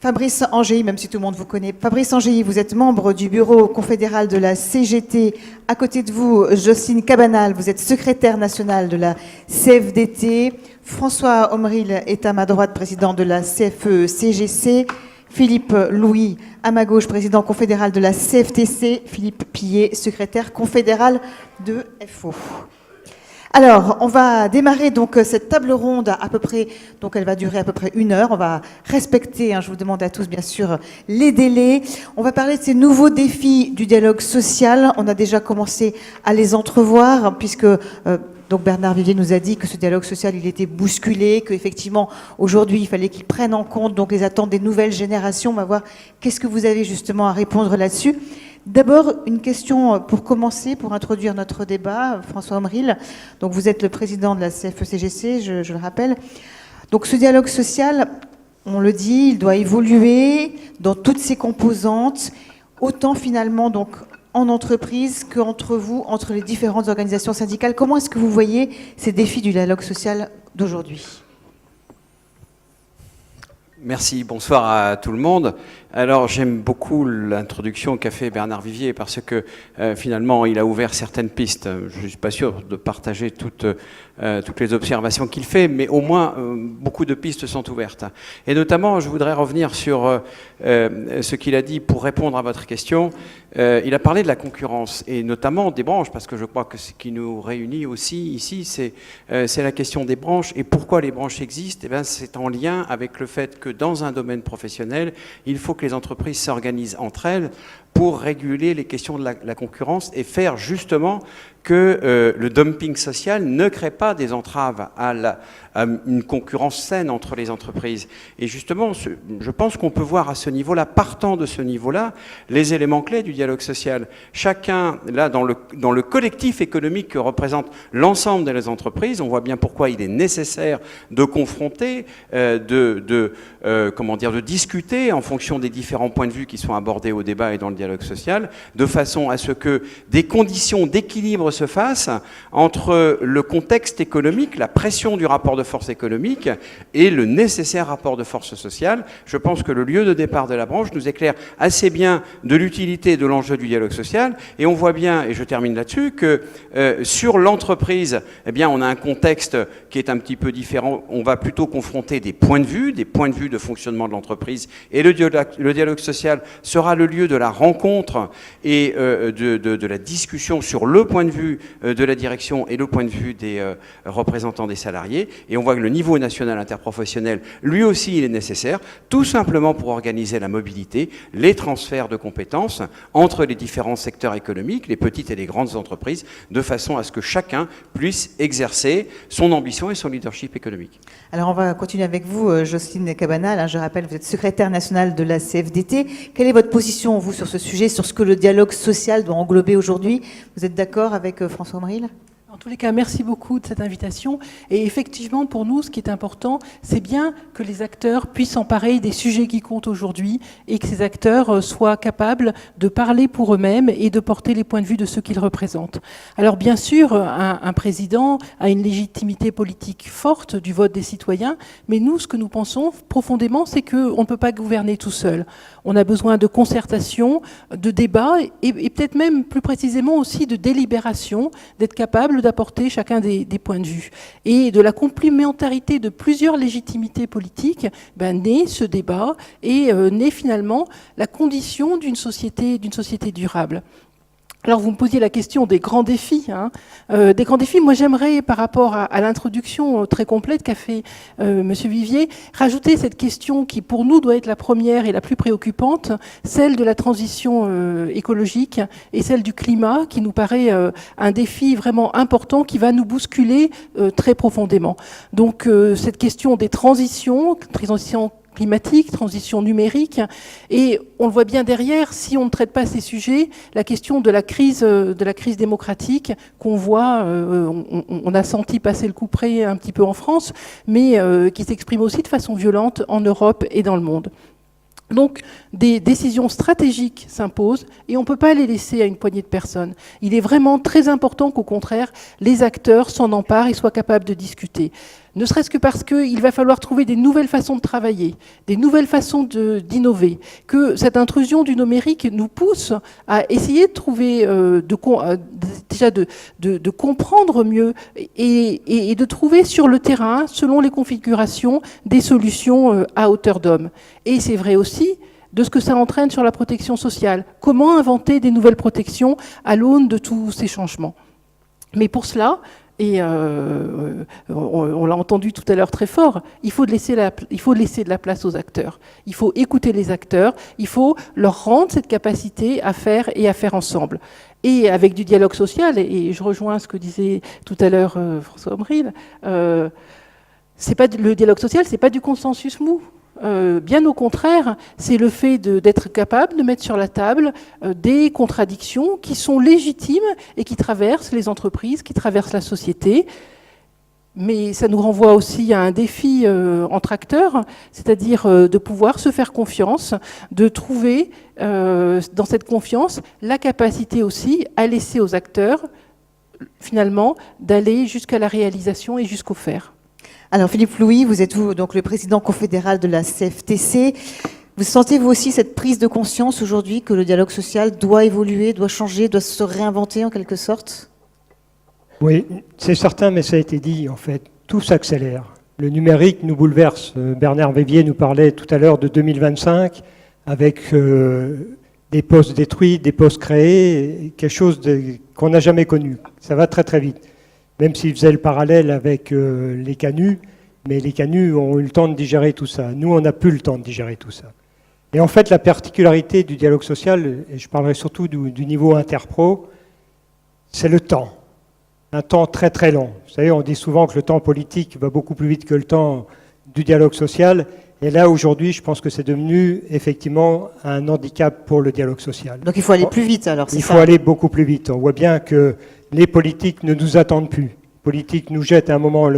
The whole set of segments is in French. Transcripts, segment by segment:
Fabrice Angéi, même si tout le monde vous connaît. Fabrice Angéi, vous êtes membre du bureau confédéral de la CGT. À côté de vous, Jocelyne Cabanal, vous êtes secrétaire nationale de la CFDT. François Omril est à ma droite, président de la CFE-CGC. Philippe Louis, à ma gauche, président confédéral de la CFTC. Philippe Pillet, secrétaire confédéral de FO. Alors, on va démarrer donc cette table ronde à peu près, donc elle va durer à peu près 1 heure. On va respecter, je vous demande à tous bien sûr, les délais. On va parler de ces nouveaux défis du dialogue social. On a déjà commencé à les entrevoir puisque donc Bernard Vivier nous a dit que ce dialogue social, il était bousculé, qu'effectivement aujourd'hui il fallait qu'il prenne en compte donc les attentes des nouvelles générations. On va voir qu'est-ce que vous avez justement à répondre là-dessus. D'abord, une question pour commencer, pour introduire notre débat. François Omril, donc vous êtes le président de la CFE-CGC, je le rappelle. Donc ce dialogue social, on le dit, il doit évoluer dans toutes ses composantes, autant finalement donc en entreprise qu'entre vous, entre les différentes organisations syndicales. Comment est-ce que vous voyez ces défis du dialogue social d'aujourd'hui ? Merci, bonsoir à tout le monde. Alors j'aime beaucoup l'introduction qu'a fait Bernard Vivier parce que finalement il a ouvert certaines pistes. Je ne suis pas sûr de partager toutes les observations qu'il fait, mais au moins beaucoup de pistes sont ouvertes. Et notamment je voudrais revenir sur ce qu'il a dit pour répondre à votre question. Il a parlé de la concurrence et notamment des branches, parce que je crois que ce qui nous réunit aussi ici, c'est la question des branches. Et pourquoi les branches existent ? Eh bien, c'est en lien avec le fait que dans un domaine professionnel, il faut que les entreprises s'organisent entre elles pour réguler les questions de la concurrence et faire justement que le dumping social ne crée pas des entraves à une concurrence saine entre les entreprises. Et justement, je pense qu'on peut voir à ce niveau-là, partant de ce niveau-là, les éléments clés du dialogue social. Chacun, là, dans le collectif économique que représente l'ensemble des entreprises, on voit bien pourquoi il est nécessaire de confronter, de discuter en fonction des différents points de vue qui sont abordés au débat et dans le dialogue social, de façon à ce que des conditions d'équilibre se fassent entre le contexte économique, la pression du rapport de force économique et le nécessaire rapport de force sociale. Je pense que le lieu de départ de la branche nous éclaire assez bien de l'utilité de l'enjeu du dialogue social. Et on voit bien, et je termine là-dessus, que sur l'entreprise, eh bien, on a un contexte qui est un petit peu différent. On va plutôt confronter des points de vue de fonctionnement de l'entreprise. Et le dialogue social sera le lieu de la rencontre et de la discussion sur le point de vue de la direction et le point de vue des représentants des salariés. Et on voit que le niveau national interprofessionnel, lui aussi, il est nécessaire, tout simplement pour organiser la mobilité, les transferts de compétences entre les différents secteurs économiques, les petites et les grandes entreprises, de façon à ce que chacun puisse exercer son ambition et son leadership économique. Alors on va continuer avec vous, Jocelyne Cabanal. Je rappelle, vous êtes secrétaire nationale de la CFDT. Quelle est votre position, vous, sur ce sujet, sur ce que le dialogue social doit englober aujourd'hui ? Vous êtes d'accord avec François Omril ? En tous les cas, merci beaucoup de cette invitation. Et effectivement, pour nous, ce qui est important, c'est bien que les acteurs puissent s'emparer des sujets qui comptent aujourd'hui et que ces acteurs soient capables de parler pour eux-mêmes et de porter les points de vue de ceux qu'ils représentent. Alors bien sûr, un président a une légitimité politique forte du vote des citoyens, mais nous, ce que nous pensons profondément, c'est qu'on ne peut pas gouverner tout seul. On a besoin de concertation, de débat et peut-être même plus précisément aussi de délibération, d'être capable d'apporter chacun des points de vue. Et de la complémentarité de plusieurs légitimités politiques, naît ce débat et naît finalement la condition d'une société durable. Alors vous me posiez la question des grands défis. Des grands défis, moi j'aimerais, par rapport à l'introduction très complète qu'a fait Monsieur Vivier, rajouter cette question qui pour nous doit être la première et la plus préoccupante, celle de la transition écologique et celle du climat, qui nous paraît un défi vraiment important qui va nous bousculer très profondément. Donc cette question des transitions climatique, transition numérique, et on le voit bien derrière, si on ne traite pas ces sujets, la question de la crise démocratique qu'on voit, on a senti passer le couperet un petit peu en France, mais qui s'exprime aussi de façon violente en Europe et dans le monde. Donc, des décisions stratégiques s'imposent et on ne peut pas les laisser à une poignée de personnes. Il est vraiment très important qu'au contraire, les acteurs s'en emparent et soient capables de discuter. Ne serait-ce que parce qu'il va falloir trouver des nouvelles façons de travailler, des nouvelles façons d'innover, que cette intrusion du numérique nous pousse à essayer de trouver, déjà de comprendre mieux et de trouver sur le terrain, selon les configurations, des solutions à hauteur d'homme. Et c'est vrai aussi de ce que ça entraîne sur la protection sociale. Comment inventer des nouvelles protections à l'aune de tous ces changements? Mais pour cela, et on l'a entendu tout à l'heure très fort, il faut laisser de la place aux acteurs. Il faut écouter les acteurs, il faut leur rendre cette capacité à faire et à faire ensemble. Et avec du dialogue social, et je rejoins ce que disait tout à l'heure François Omril, le dialogue social, c'est pas du consensus mou. Bien au contraire, c'est le fait d'être capable de mettre sur la table des contradictions qui sont légitimes et qui traversent les entreprises, qui traversent la société. Mais ça nous renvoie aussi à un défi entre acteurs, c'est-à-dire de pouvoir se faire confiance, de trouver dans cette confiance la capacité aussi à laisser aux acteurs, finalement, d'aller jusqu'à la réalisation et jusqu'au faire. Alors Philippe Louis, vous êtes donc le président confédéral de la CFTC. Vous sentez-vous aussi cette prise de conscience aujourd'hui que le dialogue social doit évoluer, doit changer, doit se réinventer en quelque sorte? Oui, c'est certain, mais ça a été dit, en fait, tout s'accélère. Le numérique nous bouleverse. Bernard Vivier nous parlait tout à l'heure de 2025, avec des postes détruits, des postes créés, quelque chose qu'on n'a jamais connu. Ça va très très vite. Même s'il faisait le parallèle avec les canuts, mais les canuts ont eu le temps de digérer tout ça. Nous, on n'a plus le temps de digérer tout ça. Et en fait, la particularité du dialogue social, et je parlerai surtout du niveau interpro, c'est le temps. Un temps très très long. Vous savez, on dit souvent que le temps politique va beaucoup plus vite que le temps du dialogue social. Et là, aujourd'hui, je pense que c'est devenu effectivement un handicap pour le dialogue social. Donc il faut aller plus vite alors, c'est ça? Il faut aller beaucoup plus vite. On voit bien que les politiques ne nous attendent plus. Les politiques nous jettent à un moment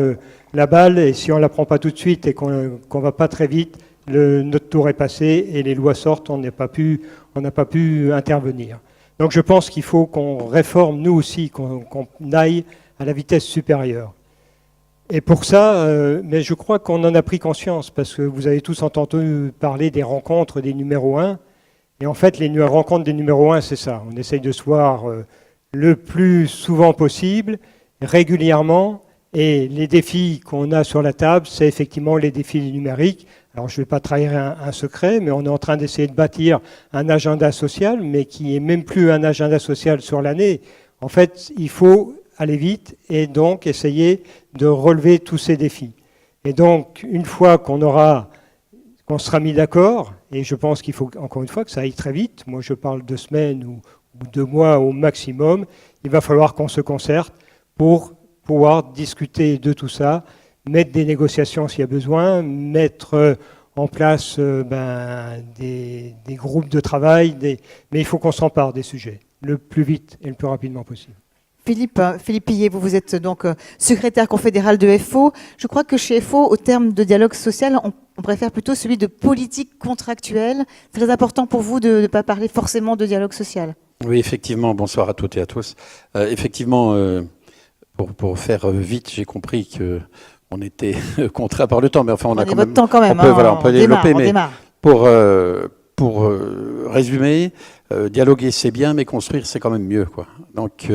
la balle, et si on ne la prend pas tout de suite et qu'on ne va pas très vite, notre tour est passé et les lois sortent, on n'a pas pu intervenir. Donc je pense qu'il faut qu'on réforme, nous aussi, qu'on aille à la vitesse supérieure. Et pour ça, mais je crois qu'on en a pris conscience, parce que vous avez tous entendu parler des rencontres des numéros 1, et en fait, les rencontres des numéros 1, c'est ça. On essaye de se voir le plus souvent possible, régulièrement, et les défis qu'on a sur la table, c'est effectivement les défis numériques. Alors je ne vais pas trahir un secret, mais on est en train d'essayer de bâtir un agenda social, mais qui est même plus un agenda social sur l'année. En fait, il faut aller vite et donc essayer de relever tous ces défis. Et donc, une fois qu'on sera mis d'accord, et je pense qu'il faut encore une fois que ça aille très vite, moi je parle de semaines ou 2 mois au maximum, il va falloir qu'on se concerte pour pouvoir discuter de tout ça, mettre des négociations s'il y a besoin, mettre en place des groupes de travail, mais il faut qu'on s'empare des sujets, le plus vite et le plus rapidement possible. Philippe Pillet, vous êtes donc secrétaire confédéral de FO. Je crois que chez FO, au terme de dialogue social, on préfère plutôt celui de politique contractuelle. C'est très important pour vous de ne pas parler forcément de dialogue social. Oui, effectivement. Bonsoir à toutes et à tous. Effectivement, pour faire vite, j'ai compris qu'on était contraint par le temps. Mais enfin, on a quand même... votre temps quand même. On peut développer, on mais démarre. Pour résumer, dialoguer c'est bien, mais construire c'est quand même mieux, quoi. Donc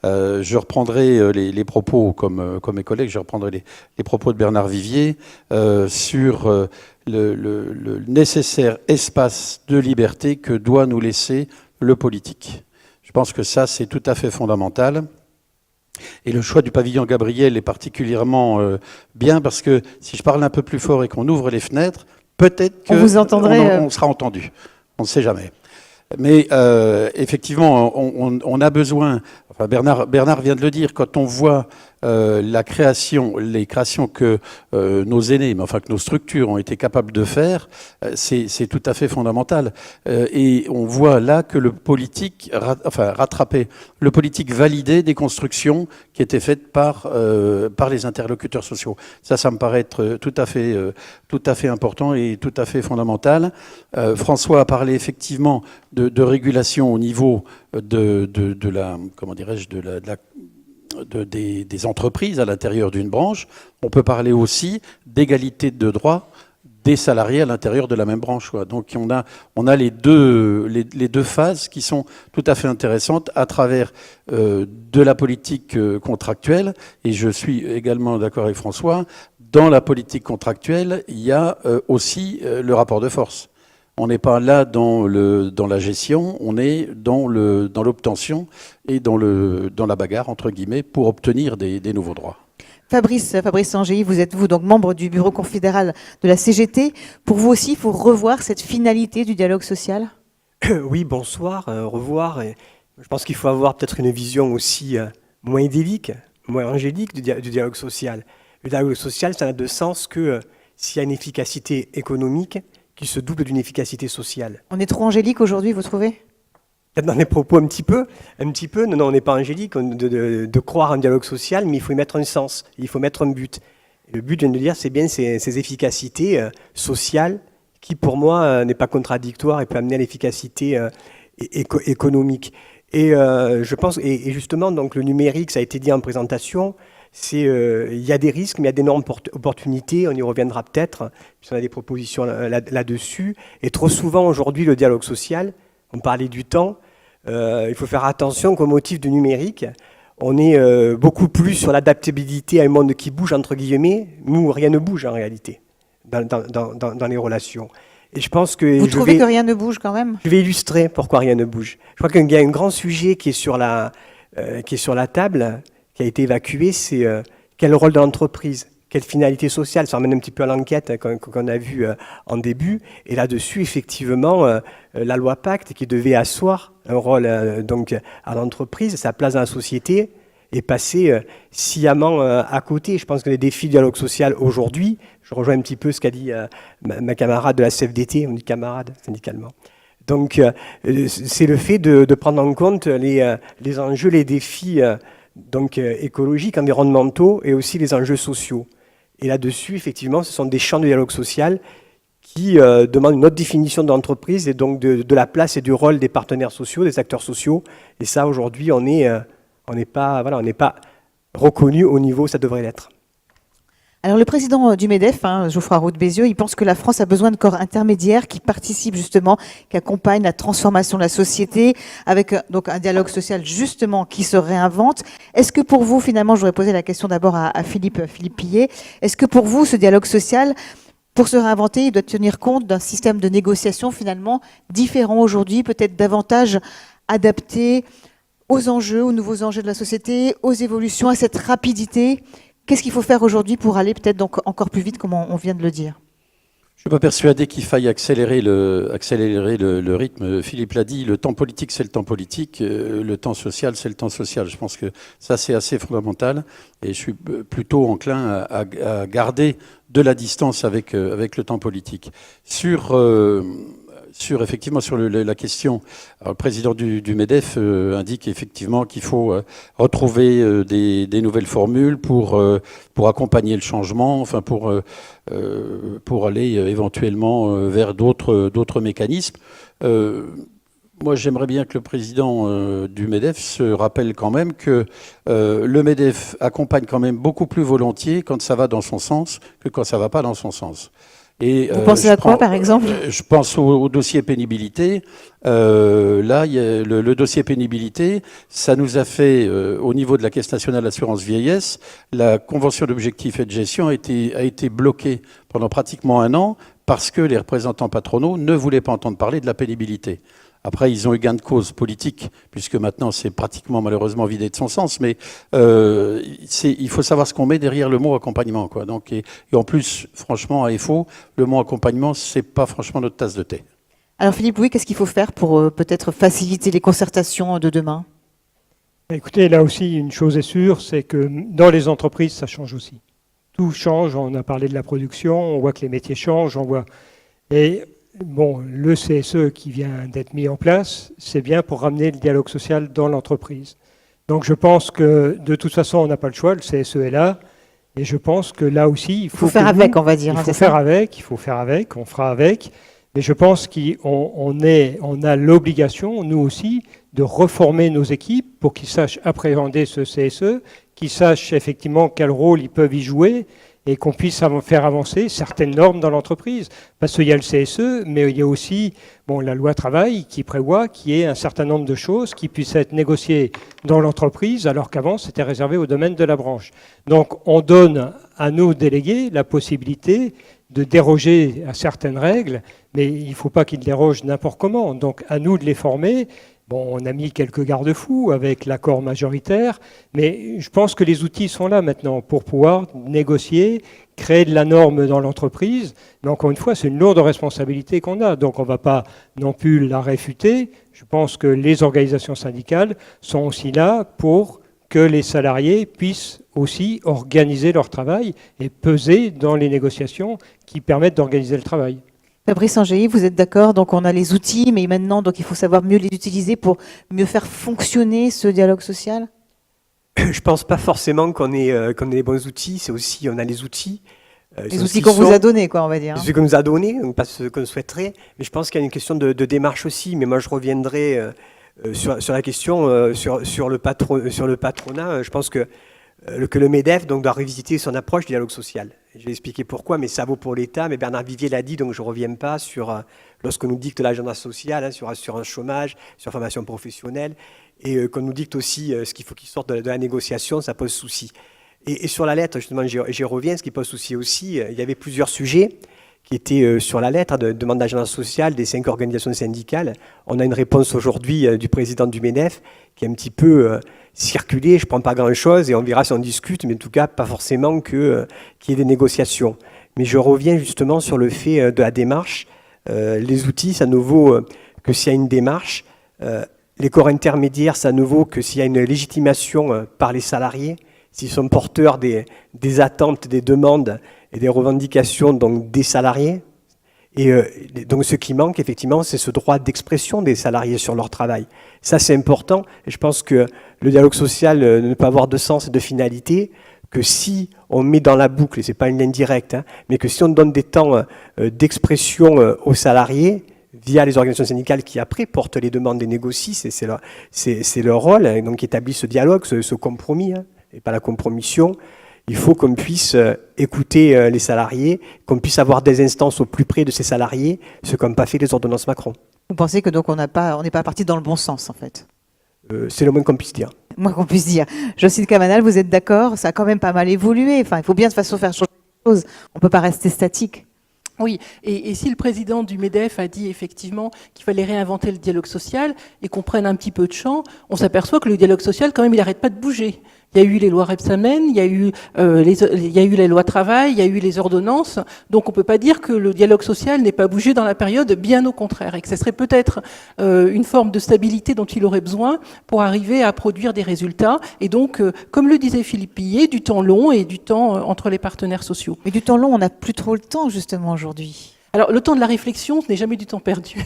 je reprendrai les propos, comme mes collègues, je reprendrai les propos de Bernard Vivier sur le nécessaire espace de liberté que doit nous laisser le politique. Je pense que ça c'est tout à fait fondamental. Et le choix du pavillon Gabriel est particulièrement bien parce que si je parle un peu plus fort et qu'on ouvre les fenêtres, peut-être qu'on sera entendu. On ne sait jamais. Mais effectivement, on a besoin, enfin Bernard vient de le dire, quand on voit les créations que nos aînés, mais enfin que nos structures ont été capables de faire, c'est tout à fait fondamental. Et on voit là que le politique, rattrapait, le politique validait des constructions qui étaient faites par les interlocuteurs sociaux. Ça me paraît être tout à fait important et tout à fait fondamental. François a parlé effectivement de régulation au niveau de la, comment dirais-je, de la des entreprises à l'intérieur d'une branche. On peut parler aussi d'égalité de droits des salariés à l'intérieur de la même branche, quoi. Donc on a les deux phases qui sont tout à fait intéressantes à travers de la politique contractuelle. Et je suis également d'accord avec François, dans la politique contractuelle, il y a aussi le rapport de force. On n'est pas là dans la gestion, on est dans l'obtention et dans la bagarre, entre guillemets, pour obtenir des nouveaux droits. Fabrice Sangéi, vous êtes donc membre du bureau confédéral de la CGT. Pour vous aussi, il faut revoir cette finalité du dialogue social ? Oui, bonsoir, revoir. Et je pense qu'il faut avoir peut-être une vision aussi moins idyllique, moins angélique du dialogue social. Le dialogue social, ça n'a de sens que s'il y a une efficacité économique qui se double d'une efficacité sociale. On est trop angélique aujourd'hui, vous trouvez ? Peut-être dans les propos un petit peu. Non, on n'est pas angélique de croire en dialogue social, mais il faut y mettre un sens, il faut mettre un but. Et le but, je viens de le dire, c'est bien ces efficacités sociales qui, pour moi, n'est pas contradictoire et peut amener à l'efficacité économique. Et je pense, et justement, donc le numérique, ça a été dit en présentation, il y a des risques, mais il y a d'énormes opportunités. On y reviendra peut-être, puisqu'on a des propositions là-dessus. Et trop souvent, aujourd'hui, le dialogue social, on parlait du temps, il faut faire attention qu'au motif du numérique, on est beaucoup plus sur l'adaptabilité à un monde qui bouge, entre guillemets. Nous, rien ne bouge en réalité, dans les relations. Et je pense que vous trouvez que rien ne bouge quand même ? Je vais illustrer pourquoi rien ne bouge. Je crois qu'il y a un grand sujet qui est sur la table, qui a été évacué, c'est quel rôle de l'entreprise, quelle finalité sociale. Ça ramène un petit peu à l'enquête qu'on a vue en début. Et là-dessus, effectivement, la loi Pacte, qui devait asseoir un rôle donc à l'entreprise, sa place dans la société, est passée sciemment à côté. Je pense que les défis du dialogue social aujourd'hui, je rejoins un petit peu ce qu'a dit ma camarade de la CFDT, on dit camarade syndicalement. Donc, c'est le fait de prendre en compte les enjeux, les défis donc écologiques, environnementaux et aussi les enjeux sociaux. Et là-dessus, effectivement, ce sont des champs de dialogue social qui demandent une autre définition de l'entreprise et donc de la place et du rôle des partenaires sociaux, des acteurs sociaux. Et ça, aujourd'hui, on n'est pas reconnu au niveau où ça devrait l'être. Alors le président du MEDEF, Geoffroy Roux de Bézieux, il pense que la France a besoin de corps intermédiaires qui participent justement, qui accompagnent la transformation de la société, avec donc un dialogue social justement qui se réinvente. Est-ce que pour vous, finalement, je voudrais poser la question d'abord à Philippe Pillet, est-ce que pour vous, ce dialogue social, pour se réinventer, il doit tenir compte d'un système de négociation finalement différent aujourd'hui, peut-être davantage adapté aux enjeux, aux nouveaux enjeux de la société, aux évolutions, à cette rapidité ? Qu'est-ce qu'il faut faire aujourd'hui pour aller peut-être donc encore plus vite, comme on vient de le dire ? Je ne suis pas persuadé qu'il faille accélérer le rythme. Philippe l'a dit, le temps politique, c'est le temps politique. Le temps social, c'est le temps social. Je pense que ça, c'est assez fondamental. Et je suis plutôt enclin à garder de la distance avec le temps politique. Effectivement, sur la question, alors, le président du MEDEF indique effectivement qu'il faut retrouver des nouvelles formules pour accompagner le changement, enfin pour aller éventuellement vers d'autres mécanismes. Moi, j'aimerais bien que le président du MEDEF se rappelle quand même que le MEDEF accompagne quand même beaucoup plus volontiers quand ça va dans son sens que quand ça ne va pas dans son sens. Et, vous pensez à quoi, par exemple ? Je pense au dossier pénibilité. Là, le dossier pénibilité, ça nous a fait, au niveau de la Caisse nationale d'assurance vieillesse, la convention d'objectifs et de gestion a été bloquée pendant pratiquement un an parce que les représentants patronaux ne voulaient pas entendre parler de la pénibilité. Après, ils ont eu gain de cause politique, puisque maintenant c'est pratiquement malheureusement vidé de son sens, mais il faut savoir ce qu'on met derrière le mot accompagnement, quoi. Donc, et en plus, franchement, à FO, le mot accompagnement, c'est pas franchement notre tasse de thé. Alors Philippe, oui, qu'est-ce qu'il faut faire pour peut-être faciliter les concertations de demain ? Écoutez, là aussi, une chose est sûre, c'est que dans les entreprises, ça change aussi. Tout change, on a parlé de la production, on voit que les métiers changent, on voit... Et bon, le CSE qui vient d'être mis en place, c'est bien pour ramener le dialogue social dans l'entreprise. Donc je pense que de toute façon, on n'a pas le choix, le CSE est là, et je pense que là aussi, il faut faire avec, on va dire. Il faut faire avec, on fera avec, mais je pense qu'on a l'obligation, nous aussi, de reformer nos équipes pour qu'ils sachent appréhender ce CSE, qui sachent effectivement quel rôle ils peuvent y jouer et qu'on puisse faire avancer certaines normes dans l'entreprise. Parce qu'il y a le CSE, mais il y a aussi la loi travail qui prévoit qu'il y ait un certain nombre de choses qui puissent être négociées dans l'entreprise, alors qu'avant c'était réservé au domaine de la branche. Donc on donne à nos délégués la possibilité de déroger à certaines règles, mais il ne faut pas qu'ils dérogent n'importe comment. Donc à nous de les former. On a mis quelques garde-fous avec l'accord majoritaire, mais je pense que les outils sont là maintenant pour pouvoir négocier, créer de la norme dans l'entreprise. Mais encore une fois, c'est une lourde responsabilité qu'on a, donc on ne va pas non plus la réfuter. Je pense que les organisations syndicales sont aussi là pour que les salariés puissent aussi organiser leur travail et peser dans les négociations qui permettent d'organiser le travail. Fabrice Angéi, vous êtes d'accord? Donc on a les outils, mais maintenant donc il faut savoir mieux les utiliser pour mieux faire fonctionner ce dialogue social. Je pense pas forcément qu'on ait les bons outils. C'est aussi on a les outils. Les outils qu'on vous a donnés, quoi, on va dire. Les outils qu'on nous a donnés, pas ceux qu'on souhaiterait. Mais je pense qu'il y a une question de démarche aussi. Mais moi je reviendrai sur la question sur le patronat. Je pense que le MEDEF donc, doit revisiter son approche du dialogue social. Je vais expliquer pourquoi, mais ça vaut pour l'État. Mais Bernard Vivier l'a dit, donc je ne reviens pas sur lorsqu'on nous dicte l'agenda social, sur assurance chômage, sur formation professionnelle, et qu'on nous dicte aussi ce qu'il faut qu'il sorte de la négociation, ça pose souci. Et sur la lettre, justement, j'y reviens, ce qui pose souci aussi, il y avait plusieurs sujets qui étaient sur la lettre de demande d'agenda social des 5 organisations syndicales. On a une réponse aujourd'hui du président du MEDEF qui est un petit peu circulé, je ne prends pas grand-chose et on verra si on discute, mais en tout cas pas forcément qu'il y ait des négociations. Mais je reviens justement sur le fait de la démarche. Les outils, ça ne vaut que s'il y a une démarche. Les corps intermédiaires, ça ne vaut que s'il y a une légitimation par les salariés, s'ils sont porteurs des attentes, des demandes et des revendications donc, des salariés. Et donc ce qui manque, effectivement, c'est ce droit d'expression des salariés sur leur travail. Ça, c'est important. Et je pense que le dialogue social ne peut avoir de sens et de finalité que si on met dans la boucle, et ce n'est pas une ligne directe, mais que si on donne des temps d'expression aux salariés, via les organisations syndicales qui, après, portent les demandes et négocient, c'est leur rôle, donc qui établissent ce dialogue, ce compromis, et pas la compromission. Il faut qu'on puisse écouter les salariés, qu'on puisse avoir des instances au plus près de ces salariés, ce qu'ont pas fait les ordonnances Macron. Vous pensez que donc on n'est pas parti dans le bon sens, en fait? C'est le moins qu'on puisse dire. Moins qu'on puisse dire. Jocelyne Cabanal, vous êtes d'accord? Ça a quand même pas mal évolué. Enfin, il faut bien de toute façon faire changer les choses. On ne peut pas rester statique. Oui, et si le président du MEDEF a dit effectivement qu'il fallait réinventer le dialogue social et qu'on prenne un petit peu de champ, on s'aperçoit que le dialogue social, quand même, il n'arrête pas de bouger. Il y a eu les lois Rebsamen, il y a eu les lois travail, il y a eu les ordonnances. Donc on ne peut pas dire que le dialogue social n'ait pas bougé dans la période, bien au contraire, et que ce serait peut-être une forme de stabilité dont il aurait besoin pour arriver à produire des résultats. Et donc, comme le disait Philippe Pillet, du temps long et du temps entre les partenaires sociaux. Mais du temps long, on n'a plus trop le temps justement aujourd'hui. Alors, le temps de la réflexion, ce n'est jamais du temps perdu.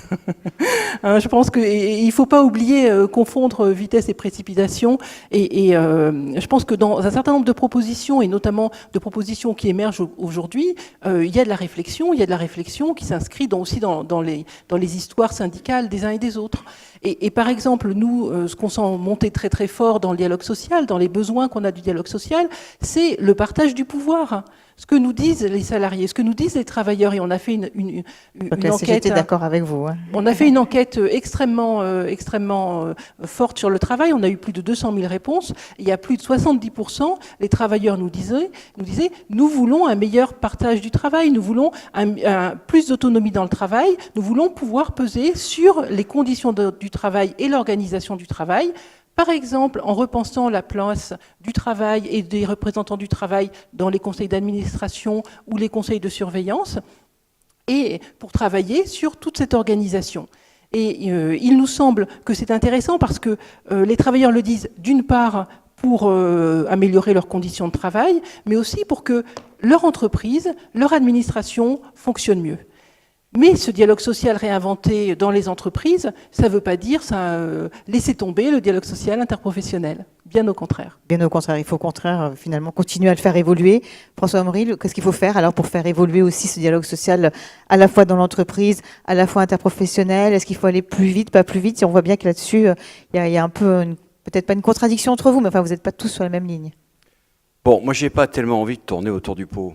Je pense qu'il ne faut pas oublier, confondre vitesse et précipitation. Et je pense que dans un certain nombre de propositions, et notamment de propositions qui émergent aujourd'hui, il y a de la réflexion qui s'inscrit aussi dans les histoires syndicales des uns et des autres. Et par exemple, nous, ce qu'on sent monter très très fort dans le dialogue social, dans les besoins qu'on a du dialogue social, c'est le partage du pouvoir. Ce que nous disent les salariés, ce que nous disent les travailleurs, et on a fait une enquête. J'étais d'accord avec vous. On a fait une enquête extrêmement forte sur le travail. On a eu plus de 200 000 réponses. Il y a plus de 70%. Les travailleurs nous disaient, nous voulons un meilleur partage du travail. Nous voulons plus d'autonomie dans le travail. Nous voulons pouvoir peser sur les conditions du travail et l'organisation du travail. Par exemple, en repensant la place du travail et des représentants du travail dans les conseils d'administration ou les conseils de surveillance, et pour travailler sur toute cette organisation. Et il nous semble que c'est intéressant parce que les travailleurs le disent d'une part pour améliorer leurs conditions de travail, mais aussi pour que leur entreprise, leur administration fonctionne mieux. Mais ce dialogue social réinventé dans les entreprises, ça ne veut pas dire laisser tomber le dialogue social interprofessionnel. Bien au contraire. Bien au contraire. Il faut au contraire, finalement, continuer à le faire évoluer. François Omril, qu'est-ce qu'il faut faire alors pour faire évoluer aussi ce dialogue social à la fois dans l'entreprise, à la fois interprofessionnel? Est-ce qu'il faut aller plus vite, pas plus vite? On voit bien que là-dessus, il y a un peu, peut-être pas une contradiction entre vous, mais enfin, vous n'êtes pas tous sur la même ligne. Bon, moi, j'ai pas tellement envie de tourner autour du pot.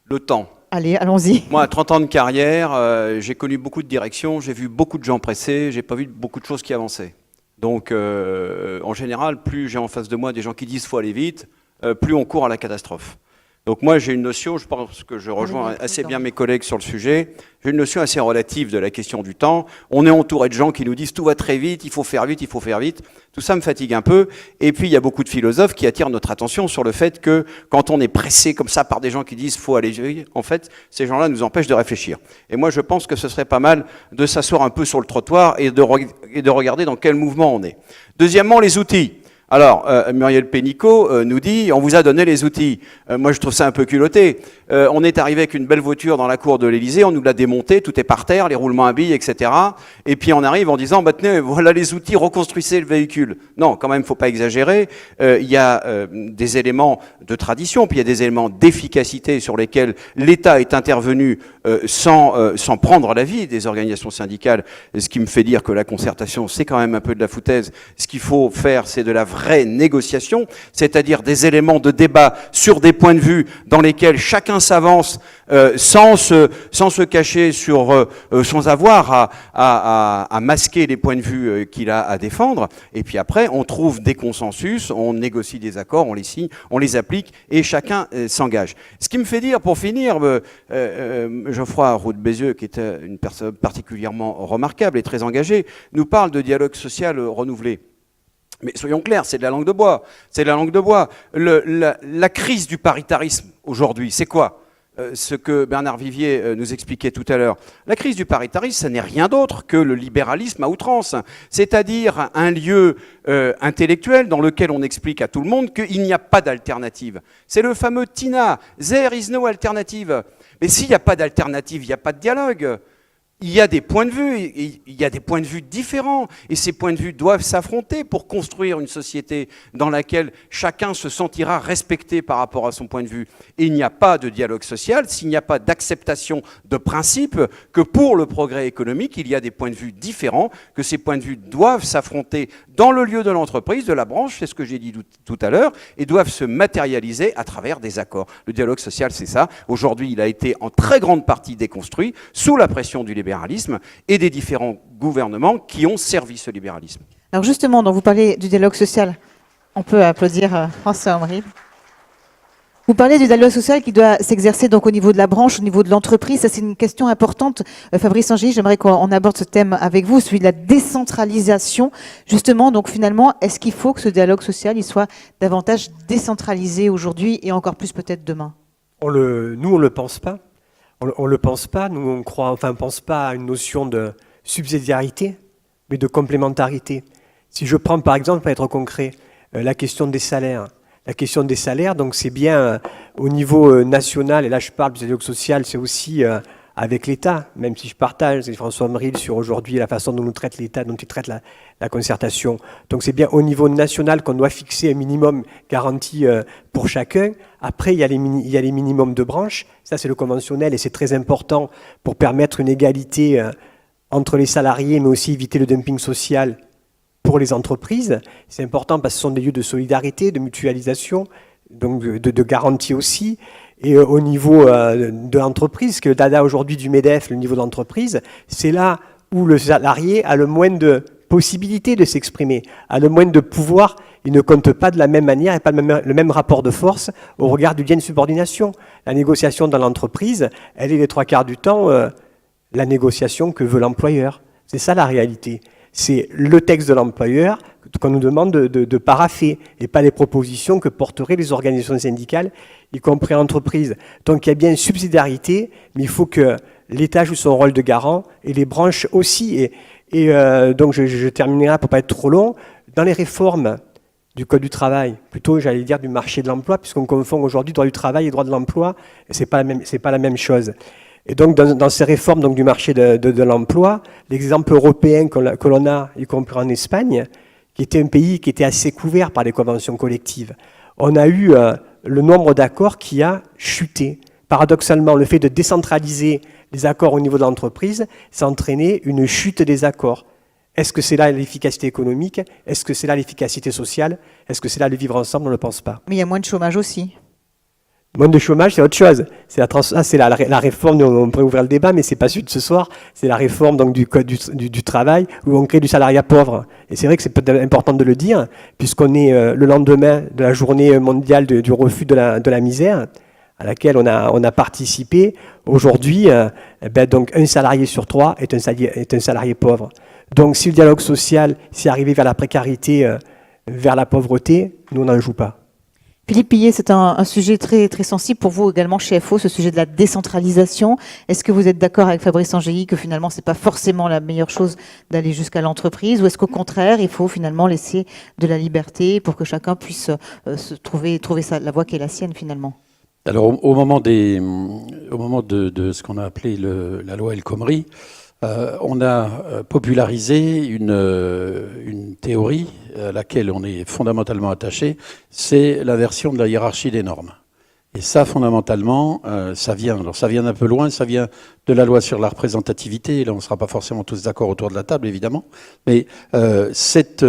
Le temps. Allez, allons-y. Moi, à 30 ans de carrière, j'ai connu beaucoup de directions, j'ai vu beaucoup de gens pressés, j'ai pas vu beaucoup de choses qui avançaient. Donc, en général, plus j'ai en face de moi des gens qui disent « faut aller vite », plus on court à la catastrophe. Donc moi, j'ai une notion, je pense que je rejoins assez bien mes collègues sur le sujet, j'ai une notion assez relative de la question du temps. On est entouré de gens qui nous disent « tout va très vite, il faut faire vite, il faut faire vite ». Tout ça me fatigue un peu. Et puis, il y a beaucoup de philosophes qui attirent notre attention sur le fait que quand on est pressé comme ça par des gens qui disent « faut aller vite », en fait, ces gens-là nous empêchent de réfléchir. Et moi, je pense que ce serait pas mal de s'asseoir un peu sur le trottoir et de regarder dans quel mouvement on est. Deuxièmement, les outils. Alors, Muriel Pénicaud nous dit, on vous a donné les outils. Moi, je trouve ça un peu culotté. On est arrivé avec une belle voiture dans la cour de l'Élysée, on nous l'a démontée, tout est par terre, les roulements à billes, etc. Et puis on arrive en disant, bah, tenez, voilà les outils, reconstruisez le véhicule. Non, quand même, faut pas exagérer. Il y a des éléments de tradition, puis il y a des éléments d'efficacité sur lesquels l'État est intervenu sans prendre l'avis des organisations syndicales, ce qui me fait dire que la concertation, c'est quand même un peu de la foutaise. Ce qu'il faut faire, c'est de la vraie négociation, c'est-à-dire des éléments de débat sur des points de vue dans lesquels chacun s'avance sans se cacher sans avoir à masquer les points de vue qu'il a à défendre. Et puis après, on trouve des consensus, on négocie des accords, on les signe, on les applique et chacun s'engage. Ce qui me fait dire, pour finir, Geoffroy Roux de Bézieux, qui est une personne particulièrement remarquable et très engagée, nous parle de dialogue social renouvelé. Mais soyons clairs, c'est de la langue de bois. C'est de la langue de bois. La crise du paritarisme aujourd'hui, c'est quoi ? Ce que Bernard Vivier nous expliquait tout à l'heure. La crise du paritarisme, ça n'est rien d'autre que le libéralisme à outrance. C'est-à-dire un lieu intellectuel dans lequel on explique à tout le monde qu'il n'y a pas d'alternative. C'est le fameux TINA, there is no alternative. Mais s'il n'y a pas d'alternative, il n'y a pas de dialogue. Il y a des points de vue, il y a des points de vue différents, et ces points de vue doivent s'affronter pour construire une société dans laquelle chacun se sentira respecté par rapport à son point de vue. Et il n'y a pas de dialogue social s'il n'y a pas d'acceptation de principe que pour le progrès économique, il y a des points de vue différents, que ces points de vue doivent s'affronter dans le lieu de l'entreprise, de la branche, c'est ce que j'ai dit tout à l'heure, et doivent se matérialiser à travers des accords. Le dialogue social, c'est ça. Aujourd'hui, il a été en très grande partie déconstruit sous la pression du libéralisme et des différents gouvernements qui ont servi ce libéralisme. Alors justement, donc vous parlez du dialogue social. On peut applaudir François Omri. Vous parlez du dialogue social qui doit s'exercer donc au niveau de la branche, au niveau de l'entreprise. Ça, c'est une question importante. Fabrice Angély, j'aimerais qu'on aborde ce thème avec vous, celui de la décentralisation. Justement, donc finalement, est-ce qu'il faut que ce dialogue social il soit davantage décentralisé aujourd'hui et encore plus peut-être demain ? Nous, on le pense pas. On le pense pas. Nous, on pense pas à une notion de subsidiarité, mais de complémentarité. Si je prends par exemple, pour être concret, la question des salaires. La question des salaires, donc c'est bien au niveau national, et là je parle du dialogue social, c'est aussi avec l'État, même si je partage avec François Omri sur aujourd'hui la façon dont nous traite l'État, dont il traite la concertation. Donc c'est bien au niveau national qu'on doit fixer un minimum garanti pour chacun. Après, il y a les minimums de branches, ça c'est le conventionnel et c'est très important pour permettre une égalité entre les salariés, mais aussi éviter le dumping social pour les entreprises. C'est important parce que ce sont des lieux de solidarité, de mutualisation, donc de garantie aussi. Et au niveau de l'entreprise, que le dada aujourd'hui du MEDEF, le niveau de l'entreprise, c'est là où le salarié a le moins de possibilités de s'exprimer, a le moins de pouvoir. Il ne compte pas de la même manière et pas le même rapport de force au regard du lien de subordination. La négociation dans l'entreprise, elle est les 3/4 du temps la négociation que veut l'employeur. C'est ça la réalité. C'est le texte de l'employeur qu'on nous demande de paraffer et pas les propositions que porteraient les organisations syndicales, y compris entreprises. Donc il y a bien une subsidiarité, mais il faut que l'État joue son rôle de garant et les branches aussi. Et donc je terminerai pour pas être trop long. Dans les réformes du Code du travail, plutôt j'allais dire du marché de l'emploi, puisqu'on confond aujourd'hui droit du travail et droit de l'emploi, et c'est pas la même chose. Et donc, dans ces réformes donc, du marché de l'emploi, l'exemple européen que l'on a, y compris en Espagne, qui était un pays qui était assez couvert par les conventions collectives, on a eu le nombre d'accords qui a chuté. Paradoxalement, le fait de décentraliser les accords au niveau de l'entreprise, ça a entraîné une chute des accords. Est-ce que c'est là l'efficacité économique ? Est-ce que c'est là l'efficacité sociale ? Est-ce que c'est là le vivre ensemble ? On ne le pense pas. Mais il y a moins de chômage aussi. Monde de chômage, c'est autre chose. C'est la réforme, on pourrait ouvrir le débat, mais c'est pas celui de ce soir. C'est la réforme donc, du code du travail où on crée du salariat pauvre. Et c'est vrai que c'est peut-être important de le dire, puisqu'on est le lendemain de la journée mondiale du refus de la misère, à laquelle on a participé. Aujourd'hui, donc un salarié sur 3 est un salarié pauvre. Donc si le dialogue social, c'est arriver vers la précarité, vers la pauvreté, nous on n'en joue pas. Philippe Pillet, c'est un sujet très, très sensible pour vous également chez FO, ce sujet de la décentralisation. Est-ce que vous êtes d'accord avec Fabrice Angéli que finalement, c'est pas forcément la meilleure chose d'aller jusqu'à l'entreprise, ou est-ce qu'au contraire, il faut finalement laisser de la liberté pour que chacun puisse se trouver la voie qui est la sienne finalement? Alors, au moment de ce qu'on a appelé la loi El Khomri, on a popularisé une théorie à laquelle on est fondamentalement attaché, c'est l'inversion de la hiérarchie des normes. Et ça, fondamentalement, ça vient d'un peu loin, ça vient de la loi sur la représentativité. Là, on ne sera pas forcément tous d'accord autour de la table, évidemment. Mais cette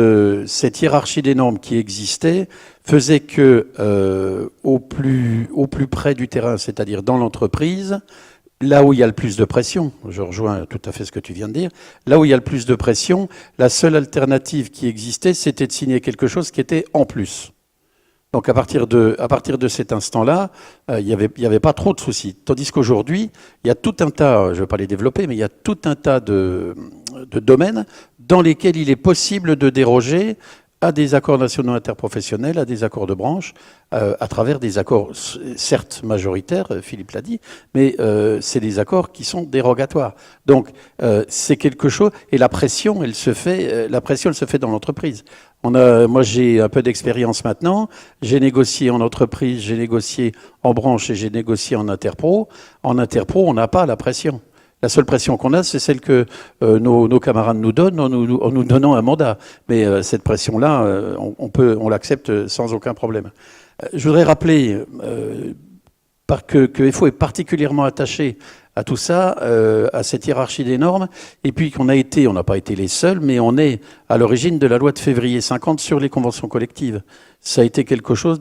hiérarchie des normes qui existait faisait que, au plus près du terrain, c'est-à-dire dans l'entreprise, là où il y a le plus de pression, je rejoins tout à fait ce que tu viens de dire, là où il y a le plus de pression, la seule alternative qui existait, c'était de signer quelque chose qui était en plus. Donc à partir de cet instant-là, il y avait pas trop de soucis. Tandis qu'aujourd'hui, il y a tout un tas, je ne vais pas les développer, mais il y a tout un tas de domaines dans lesquels il est possible de déroger à des accords nationaux interprofessionnels, à des accords de branche, à travers des accords certes majoritaires, Philippe l'a dit, mais c'est des accords qui sont dérogatoires. Donc c'est quelque chose, et la pression, elle se fait dans l'entreprise. Moi j'ai un peu d'expérience maintenant, j'ai négocié en entreprise, j'ai négocié en branche et j'ai négocié en interpro. En interpro, on n'a pas la pression. La seule pression qu'on a, c'est celle que nos camarades nous donnent en nous donnant un mandat. Mais cette pression-là, on l'accepte sans aucun problème. Je voudrais rappeler que FO est particulièrement attaché à tout ça, à cette hiérarchie des normes, et puis on n'a pas été les seuls, mais on est à l'origine de la loi de février 50 sur les conventions collectives. Ça a été quelque chose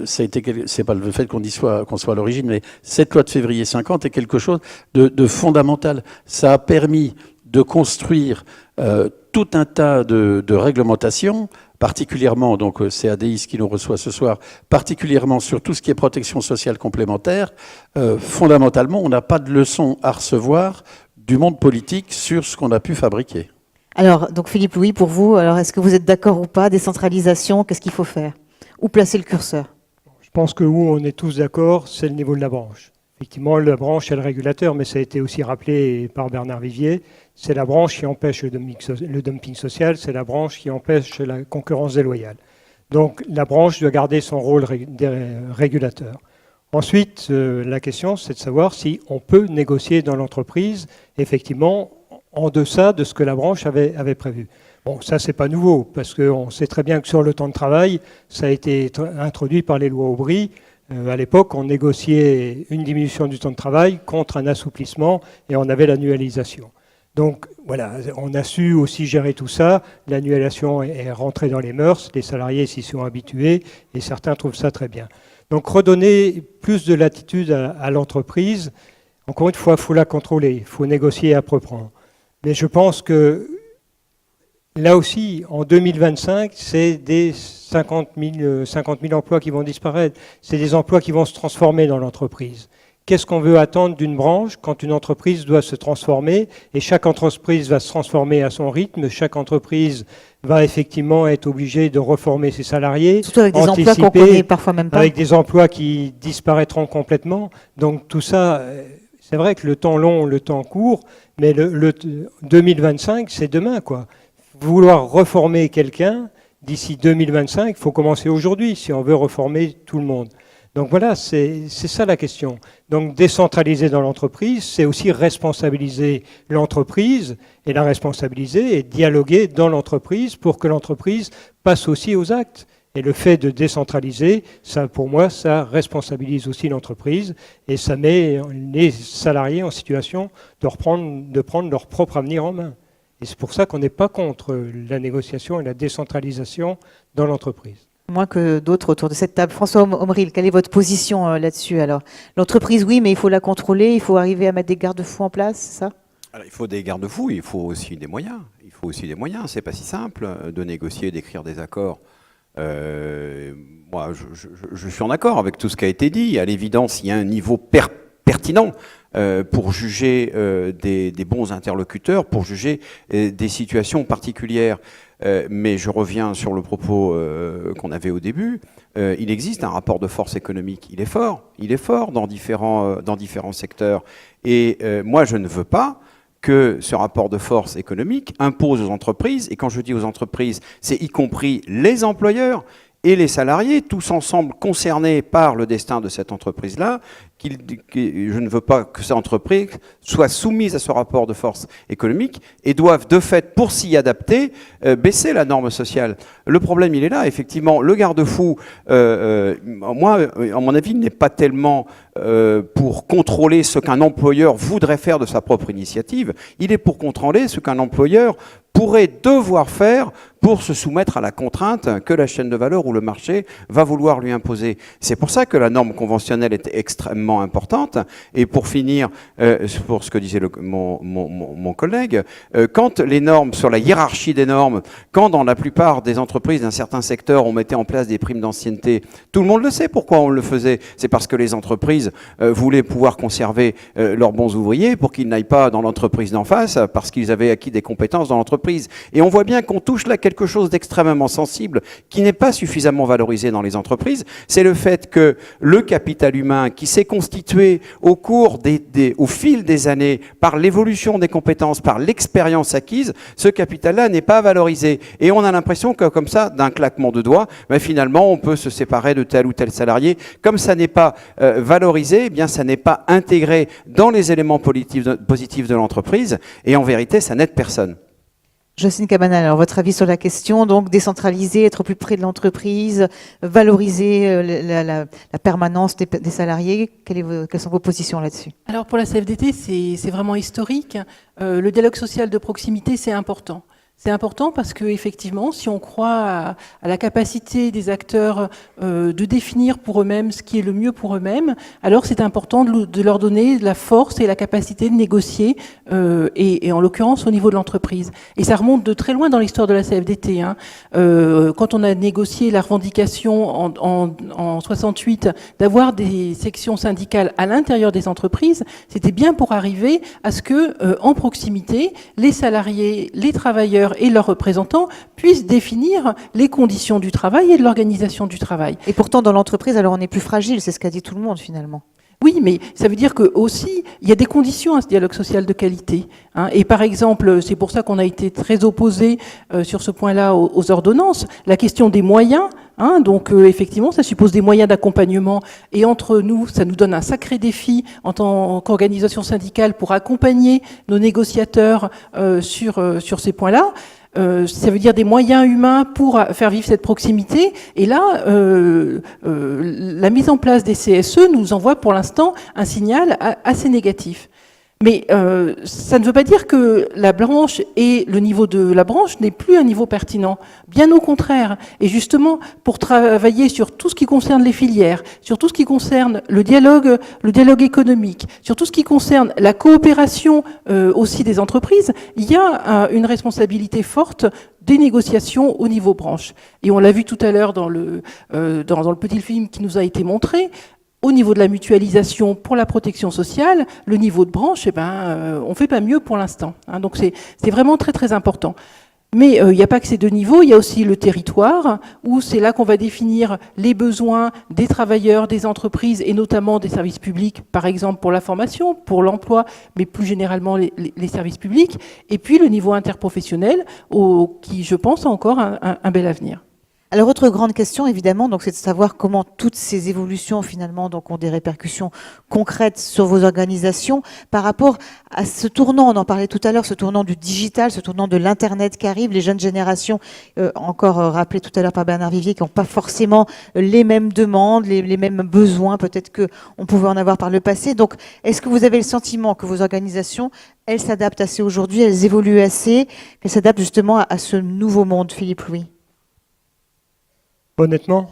c'est pas le fait qu'on soit à l'origine, mais cette loi de février 50 est quelque chose de fondamental. Ça a permis de construire tout un tas de réglementations, particulièrement, donc c'est ADIS qui nous reçoit ce soir, particulièrement sur tout ce qui est protection sociale complémentaire. Fondamentalement, on n'a pas de leçon à recevoir du monde politique sur ce qu'on a pu fabriquer. Alors, donc Philippe Louis, pour vous, alors est-ce que vous êtes d'accord ou pas? Décentralisation, qu'est-ce qu'il faut faire? Où placer le curseur? Je pense que où on est tous d'accord, c'est le niveau de la branche. Effectivement, la branche est le régulateur, mais ça a été aussi rappelé par Bernard Vivier. C'est la branche qui empêche le dumping social, c'est la branche qui empêche la concurrence déloyale. Donc la branche doit garder son rôle régulateur. Ensuite, la question, c'est de savoir si on peut négocier dans l'entreprise, effectivement, en deçà de ce que la branche avait prévu. Bon, ça, c'est pas nouveau, parce qu'on sait très bien que sur le temps de travail, ça a été introduit par les lois Aubry. À l'époque, on négociait une diminution du temps de travail contre un assouplissement, et on avait l'annualisation. Donc voilà, on a su aussi gérer tout ça. L'annualisation est rentrée dans les mœurs, les salariés s'y sont habitués, et certains trouvent ça très bien. Donc redonner plus de latitude à l'entreprise, encore une fois, il faut la contrôler, il faut négocier à peu près. Mais je pense que là aussi, en 2025, c'est des 50 000 emplois qui vont disparaître. C'est des emplois qui vont se transformer dans l'entreprise. Qu'est-ce qu'on veut attendre d'une branche quand une entreprise doit se transformer? Et chaque entreprise va se transformer à son rythme. Chaque entreprise va effectivement être obligée de reformer ses salariés. Surtout avec des emplois qu'on connaît parfois même pas. Avec des emplois qui disparaîtront complètement. Donc tout ça, c'est vrai que le temps long, le temps court, mais le 2025, c'est demain, quoi. Vouloir reformer quelqu'un d'ici 2025, il faut commencer aujourd'hui si on veut reformer tout le monde. Donc voilà, c'est ça la question. Donc décentraliser dans l'entreprise, c'est aussi responsabiliser l'entreprise et la responsabiliser et dialoguer dans l'entreprise pour que l'entreprise passe aussi aux actes. Et le fait de décentraliser, ça, pour moi, ça responsabilise aussi l'entreprise et ça met les salariés en situation de prendre leur propre avenir en main. Et c'est pour ça qu'on n'est pas contre la négociation et la décentralisation dans l'entreprise. Moins que d'autres autour de cette table. François Omril, quelle est votre position là-dessus alors? L'entreprise, oui, mais il faut la contrôler, il faut arriver à mettre des garde-fous en place, c'est ça? Alors, il faut des garde-fous, il faut aussi des moyens. Il faut aussi des moyens. C'est pas si simple de négocier, d'écrire des accords. Moi, je suis en accord avec tout ce qui a été dit. À l'évidence, il y a un niveau pertinent pour juger des bons interlocuteurs, pour juger des situations particulières. Mais je reviens sur le propos qu'on avait au début. Il existe un rapport de force économique. Il est fort dans différents secteurs. Et moi, je ne veux pas que ce rapport de force économique impose aux entreprises, et quand je dis aux entreprises, c'est y compris les employeurs et les salariés, tous ensemble concernés par le destin de cette entreprise-là, je ne veux pas que cette entreprise soit soumise à ce rapport de force économique et doivent de fait, pour s'y adapter, baisser la norme sociale. Le problème, il est là, effectivement. Le garde-fou, moi, à mon avis, n'est pas tellement pour contrôler ce qu'un employeur voudrait faire de sa propre initiative. Il est pour contrôler ce qu'un employeur pourrait devoir faire pour se soumettre à la contrainte que la chaîne de valeur ou le marché va vouloir lui imposer. C'est pour ça que la norme conventionnelle est extrêmement importante. Et pour finir, pour ce que disait mon collègue, quand les normes, sur la hiérarchie des normes, quand dans la plupart des entreprises d'un certain secteur, on mettait en place des primes d'ancienneté, tout le monde le sait pourquoi on le faisait. C'est parce que les entreprises voulaient pouvoir conserver leurs bons ouvriers pour qu'ils n'aillent pas dans l'entreprise d'en face, parce qu'ils avaient acquis des compétences dans l'entreprise. Et on voit bien qu'on touche là quelque chose d'extrêmement sensible qui n'est pas suffisamment valorisé dans les entreprises. C'est le fait que le capital humain qui s'est constitué au fil des années par l'évolution des compétences, par l'expérience acquise, ce capital-là n'est pas valorisé. Et on a l'impression que comme ça, d'un claquement de doigts, finalement, on peut se séparer de tel ou tel salarié. Comme ça n'est pas valorisé, eh bien, ça n'est pas intégré dans les éléments positifs de l'entreprise. Et en vérité, ça n'aide personne. Jocelyne Cabanal, alors votre avis sur la question, donc décentraliser, être plus près de l'entreprise, valoriser la permanence des salariés, quelles sont vos positions là-dessus? Alors pour la CFDT, c'est vraiment historique. Le dialogue social de proximité, c'est important. C'est important parce que effectivement, si on croit à la capacité des acteurs de définir pour eux-mêmes ce qui est le mieux pour eux-mêmes, alors c'est important de leur donner la force et la capacité de négocier, et en l'occurrence au niveau de l'entreprise. Et ça remonte de très loin dans l'histoire de la CFDT. Hein. Quand on a négocié la revendication en 68 d'avoir des sections syndicales à l'intérieur des entreprises, c'était bien pour arriver à ce que, en proximité, les salariés, les travailleurs et leurs représentants puissent définir les conditions du travail et de l'organisation du travail. Et pourtant, dans l'entreprise, alors on est plus fragile, c'est ce qu'a dit tout le monde finalement. Oui, mais ça veut dire que aussi il y a des conditions à ce dialogue social de qualité. Hein. Et par exemple, c'est pour ça qu'on a été très opposés sur ce point-là aux ordonnances. La question des moyens. Hein, donc effectivement, ça suppose des moyens d'accompagnement. Et entre nous, ça nous donne un sacré défi en tant qu'organisation syndicale pour accompagner nos négociateurs sur ces points-là. Ça veut dire des moyens humains pour faire vivre cette proximité. Et là, la mise en place des CSE nous envoie pour l'instant un signal assez négatif. Mais ça ne veut pas dire que la branche et le niveau de la branche n'est plus un niveau pertinent. Bien au contraire. Et justement, pour travailler sur tout ce qui concerne les filières, sur tout ce qui concerne le dialogue économique, sur tout ce qui concerne la coopération aussi des entreprises, il y a une responsabilité forte des négociations au niveau branche. Et on l'a vu tout à l'heure dans le petit film qui nous a été montré. Au niveau de la mutualisation pour la protection sociale, le niveau de branche, on fait pas mieux pour l'instant. Hein, donc c'est vraiment très très important. Mais il n'y a pas que ces deux niveaux, il y a aussi le territoire, où c'est là qu'on va définir les besoins des travailleurs, des entreprises et notamment des services publics, par exemple pour la formation, pour l'emploi, mais plus généralement les services publics. Et puis le niveau interprofessionnel, qui, je pense, a encore un bel avenir. Alors, autre grande question, évidemment, donc, c'est de savoir comment toutes ces évolutions, finalement, donc, ont des répercussions concrètes sur vos organisations par rapport à ce tournant, on en parlait tout à l'heure, ce tournant du digital, ce tournant de l'Internet qui arrive, les jeunes générations, encore rappelé tout à l'heure par Bernard Vivier, qui n'ont pas forcément les mêmes demandes, les mêmes besoins, peut-être qu'on pouvait en avoir par le passé. Donc, est-ce que vous avez le sentiment que vos organisations, elles s'adaptent assez aujourd'hui, elles évoluent assez, qu'elles s'adaptent justement à ce nouveau monde, Philippe Louis? Honnêtement,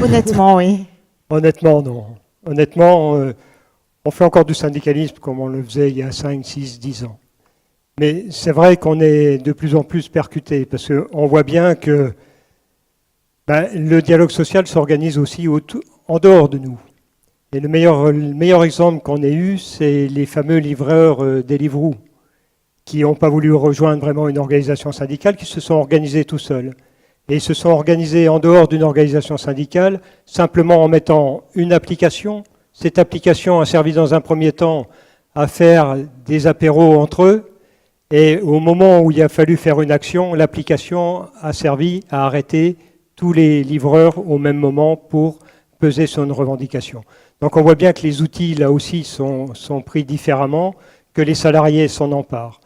Honnêtement, oui. honnêtement, non. Honnêtement, on fait encore du syndicalisme comme on le faisait il y a 5, 6, 10 ans. Mais c'est vrai qu'on est de plus en plus percuté, parce qu'on voit bien que le dialogue social s'organise aussi en dehors de nous. Et le meilleur exemple qu'on ait eu, c'est les fameux livreurs Deliveroo, qui n'ont pas voulu rejoindre vraiment une organisation syndicale, qui se sont organisés tout seuls. Et ils se sont organisés en dehors d'une organisation syndicale, simplement en mettant une application. Cette application a servi dans un premier temps à faire des apéros entre eux. Et au moment où il a fallu faire une action, l'application a servi à arrêter tous les livreurs au même moment pour peser sur une revendication. Donc on voit bien que les outils, là aussi, sont pris différemment, que les salariés s'en emparent.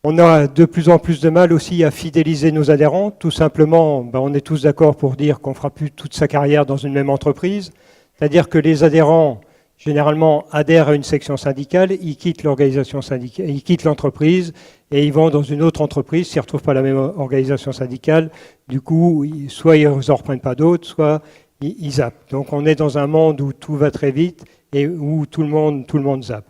On a de plus en plus de mal aussi à fidéliser nos adhérents. Tout simplement, on est tous d'accord pour dire qu'on ne fera plus toute sa carrière dans une même entreprise. C'est-à-dire que les adhérents, généralement, adhèrent à une section syndicale, ils quittent l'organisation syndicale, ils quittent l'entreprise et ils vont dans une autre entreprise, s'ils ne retrouvent pas la même organisation syndicale. Du coup, soit ils n'en reprennent pas d'autres, soit ils zappent. Donc on est dans un monde où tout va très vite et où tout le monde zappe.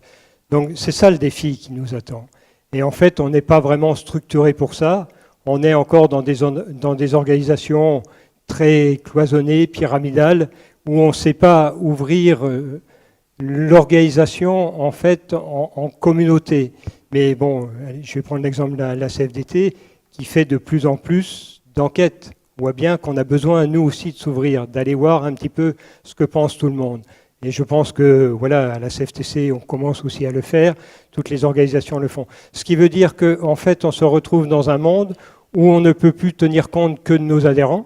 Donc c'est ça le défi qui nous attend. Et en fait, on n'est pas vraiment structuré pour ça. On est encore dans des organisations très cloisonnées, pyramidales, où on ne sait pas ouvrir l'organisation en fait en communauté. Mais bon, je vais prendre l'exemple de la CFDT qui fait de plus en plus d'enquêtes. On voit bien qu'on a besoin, nous aussi, de s'ouvrir, d'aller voir un petit peu ce que pense tout le monde. Et je pense que, voilà, à la CFTC, on commence aussi à le faire. Toutes les organisations le font. Ce qui veut dire qu'en fait, on se retrouve dans un monde où on ne peut plus tenir compte que de nos adhérents.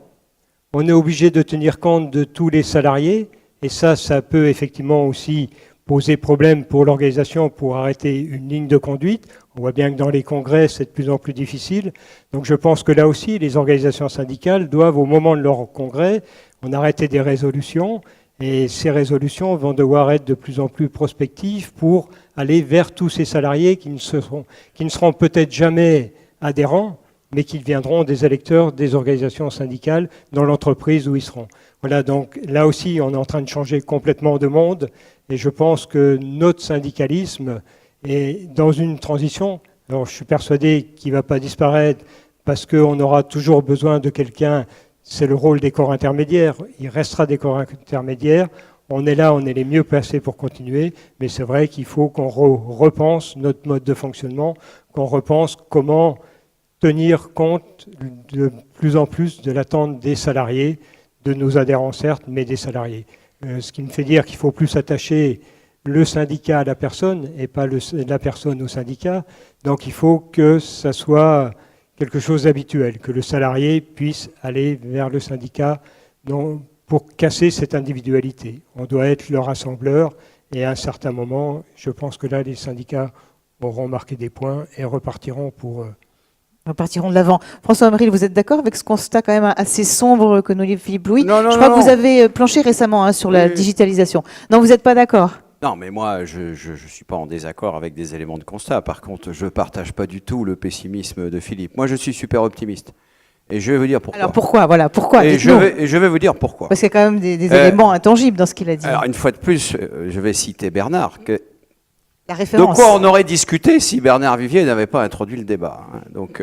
On est obligé de tenir compte de tous les salariés. Et ça peut effectivement aussi poser problème pour l'organisation pour arrêter une ligne de conduite. On voit bien que dans les congrès, c'est de plus en plus difficile. Donc je pense que là aussi, les organisations syndicales doivent, au moment de leur congrès, on arrêter des résolutions. Et ces résolutions vont devoir être de plus en plus prospectives pour aller vers tous ces salariés qui ne seront peut-être jamais adhérents, mais qui deviendront des électeurs des organisations syndicales dans l'entreprise où ils seront. Voilà, donc là aussi, on est en train de changer complètement de monde, et je pense que notre syndicalisme est dans une transition. Alors, je suis persuadé qu'il ne va pas disparaître parce qu'on aura toujours besoin de quelqu'un. C'est le rôle des corps intermédiaires. Il restera des corps intermédiaires. On est là, on est les mieux placés pour continuer, mais c'est vrai qu'il faut qu'on repense notre mode de fonctionnement, qu'on repense comment tenir compte de plus en plus de l'attente des salariés, de nos adhérents certes, mais des salariés. Ce qui me fait dire qu'il faut plus attacher le syndicat à la personne et pas la personne au syndicat. Donc il faut que ça soit quelque chose d'habituel, que le salarié puisse aller vers le syndicat pour casser cette individualité. On doit être le rassembleur et à un certain moment, je pense que là, les syndicats auront marqué des points et repartiront de l'avant. François Ameril, vous êtes d'accord avec ce constat quand même assez sombre que nous livre Philippe Louis? Non, je crois que vous avez planché récemment sur la digitalisation. Non, vous n'êtes pas d'accord? Non, mais moi, je ne suis pas en désaccord avec des éléments de constat. Par contre, je ne partage pas du tout le pessimisme de Philippe. Moi, je suis super optimiste. Et je vais vous dire pourquoi. Alors pourquoi? Voilà, pourquoi? Et je vais vous dire pourquoi. Parce qu'il y a quand même des éléments intangibles dans ce qu'il a dit. Alors, une fois de plus, je vais citer Bernard. La référence. De quoi on aurait discuté si Bernard Vivier n'avait pas introduit le débat. Donc,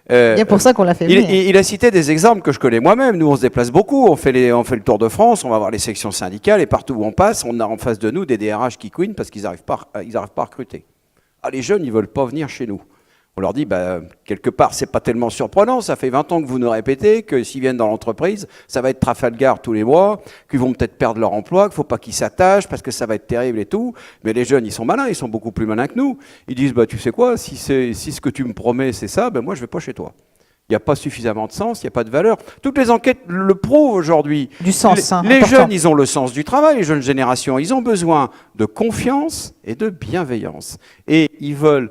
bien pour ça qu'on l'a fait venir. Il a cité des exemples que je connais moi-même. Nous, on se déplace beaucoup. On fait le tour de France. On va voir les sections syndicales. Et partout où on passe, on a en face de nous des DRH qui couinent parce qu'ils n'arrivent pas à recruter. Ah, les jeunes, ils ne veulent pas venir chez nous. On leur dit, quelque part, c'est pas tellement surprenant. Ça fait 20 ans que vous nous répétez que s'ils viennent dans l'entreprise, ça va être Trafalgar tous les mois, qu'ils vont peut-être perdre leur emploi, qu'il ne faut pas qu'ils s'attachent parce que ça va être terrible et tout. Mais les jeunes, ils sont malins, ils sont beaucoup plus malins que nous. Ils disent, tu sais quoi, si ce que tu me promets, c'est ça, moi, je ne vais pas chez toi. Il n'y a pas suffisamment de sens, il n'y a pas de valeur. Toutes les enquêtes le prouvent aujourd'hui. Du sens, les important. jeunes, ils ont le sens du travail, les jeunes générations. Ils ont besoin de confiance et de bienveillance. Et ils veulent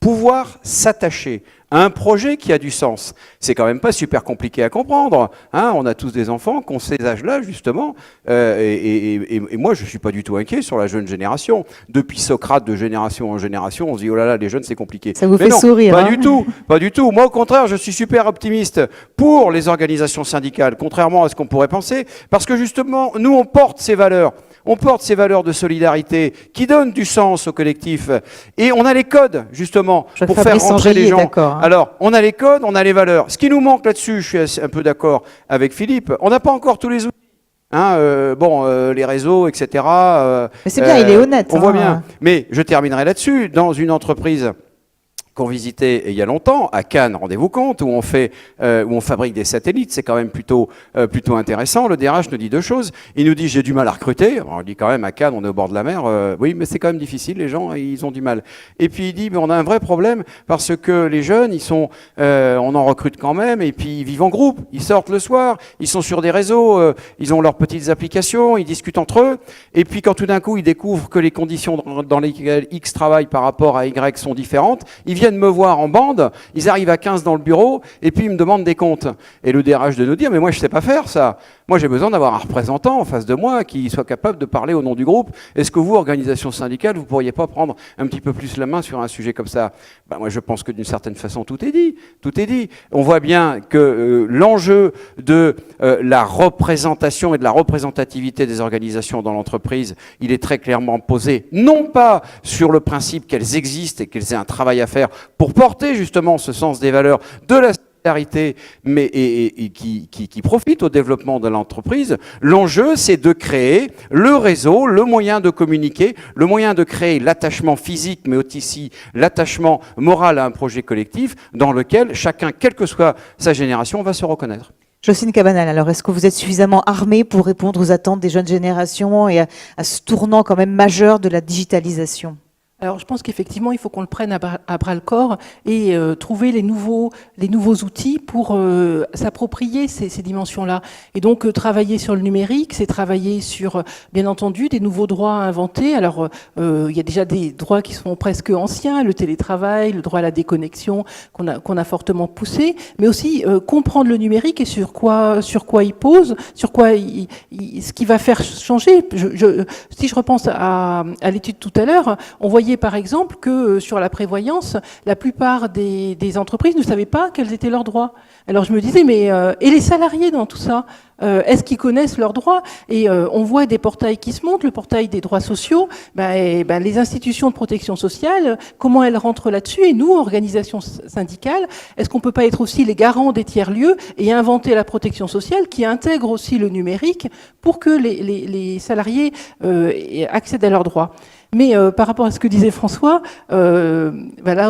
pouvoir s'attacher à un projet qui a du sens. C'est quand même pas super compliqué à comprendre. Hein, on a tous des enfants qui ont ces âges-là, justement. Et moi, je suis pas du tout inquiet sur la jeune génération. Depuis Socrate, de génération en génération, on se dit, oh là là, les jeunes, c'est compliqué. Ça vous Mais fait non, sourire, pas hein. du tout, pas du tout. Moi, au contraire, je suis super optimiste pour les organisations syndicales, contrairement à ce qu'on pourrait penser, parce que justement, nous, on porte ces valeurs. On porte ces valeurs de solidarité qui donnent du sens au collectif. Et on a les codes, justement, Je crois pour que faire Fabrice rentrer Sangelli les est gens. d'accord, hein. Alors, on a les codes, on a les valeurs. Ce qui nous manque là-dessus, je suis un peu d'accord avec Philippe, on n'a pas encore tous les outils. Hein, les réseaux, etc. Mais c'est bien, il est honnête. On hein. voit bien. Mais je terminerai là-dessus. Dans une entreprise qu'on visitait il y a longtemps, à Cannes, rendez-vous compte, où on fabrique des satellites, c'est quand même plutôt intéressant. Le DRH nous dit deux choses. Il nous dit, j'ai du mal à recruter. On dit quand même, à Cannes, on est au bord de la mer. Oui, mais c'est quand même difficile, les gens, ils ont du mal. Et puis il dit, mais on a un vrai problème, parce que les jeunes, on en recrute quand même, et puis ils vivent en groupe. Ils sortent le soir, ils sont sur des réseaux, ils ont leurs petites applications, ils discutent entre eux. Et puis quand tout d'un coup, ils découvrent que les conditions dans lesquelles X travaillent par rapport à Y sont différentes, ils viennent me voir en bande, ils arrivent à 15 dans le bureau, et puis ils me demandent des comptes. Et le DRH de nous dire, mais moi je sais pas faire ça. Moi j'ai besoin d'avoir un représentant en face de moi qui soit capable de parler au nom du groupe. Est-ce que vous, organisation syndicale, vous pourriez pas prendre un petit peu plus la main sur un sujet comme ça? Moi je pense que d'une certaine façon tout est dit. Tout est dit. On voit bien que l'enjeu de la représentation et de la représentativité des organisations dans l'entreprise, il est très clairement posé, non pas sur le principe qu'elles existent et qu'elles aient un travail à faire pour porter justement ce sens des valeurs de la solidarité, mais qui profite au développement de l'entreprise. L'enjeu, c'est de créer le réseau, le moyen de communiquer, le moyen de créer l'attachement physique, mais aussi l'attachement moral à un projet collectif dans lequel chacun, quelle que soit sa génération, va se reconnaître. Jocelyne Cabanal, alors est-ce que vous êtes suffisamment armée pour répondre aux attentes des jeunes générations et à ce tournant quand même majeur de la digitalisation ? Alors, je pense qu'effectivement, il faut qu'on le prenne à bras le corps et trouver les nouveaux outils pour s'approprier ces dimensions-là. Et donc, travailler sur le numérique, c'est travailler sur, bien entendu, des nouveaux droits à inventer. Alors, il y a déjà des droits qui sont presque anciens, le télétravail, le droit à la déconnexion qu'on a fortement poussé, mais aussi comprendre le numérique et sur quoi il pose, sur quoi ce qui va faire changer. Si je repense à l'étude tout à l'heure, on voyait par exemple que sur la prévoyance, la plupart des entreprises ne savaient pas quels étaient leurs droits. Alors je me disais, mais et les salariés dans tout ça, est-ce qu'ils connaissent leurs droits? Et on voit des portails qui se montent, le portail des droits sociaux, les institutions de protection sociale, comment elles rentrent là-dessus? Et nous, organisations syndicales, est-ce qu'on peut pas être aussi les garants des tiers-lieux et inventer la protection sociale qui intègre aussi le numérique pour que les salariés accèdent à leurs droits? Mais par rapport à ce que disait François, là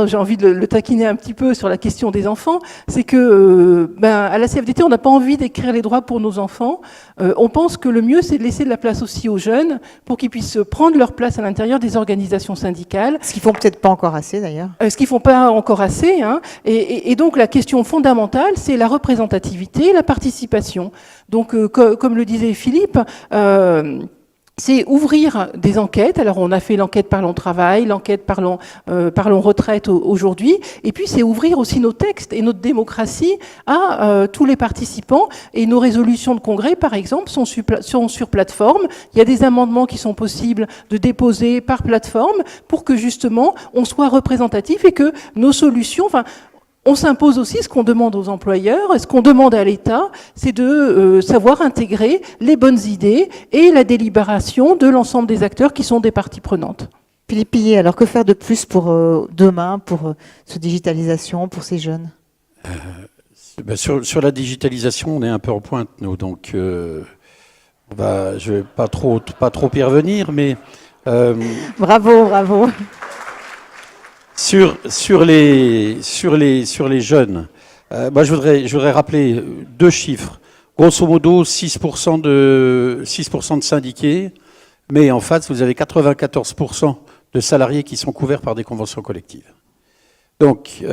j'ai envie de le taquiner un petit peu sur la question des enfants, c'est que à la CFDT on n'a pas envie d'écrire les droits pour nos enfants. On pense que le mieux c'est de laisser de la place aussi aux jeunes pour qu'ils puissent prendre leur place à l'intérieur des organisations syndicales. Ce qu'ils font peut-être pas encore assez d'ailleurs. Ce qu'ils font pas encore assez, hein. Et donc la question fondamentale c'est la représentativité, la participation. Donc comme le disait Philippe, c'est ouvrir des enquêtes. Alors on a fait l'enquête Parlons Travail, l'enquête Parlons Retraite aujourd'hui, et puis c'est ouvrir aussi nos textes et notre démocratie à tous les participants. Et nos résolutions de congrès, par exemple, sont sur plateforme. Il y a des amendements qui sont possibles de déposer par plateforme pour que justement on soit représentatif et que nos solutions, on s'impose aussi ce qu'on demande aux employeurs, ce qu'on demande à l'État, c'est de savoir intégrer les bonnes idées et la délibération de l'ensemble des acteurs qui sont des parties prenantes. Philippe Pillet, alors que faire de plus pour demain, pour cette digitalisation, pour ces jeunes? Sur la digitalisation, on est un peu en pointe, nous, donc je vais pas trop y revenir, mais... Bravo. Sur les jeunes, moi je voudrais rappeler deux chiffres. Grosso modo, 6% de syndiqués, mais en fait, vous avez 94% de salariés qui sont couverts par des conventions collectives. Donc,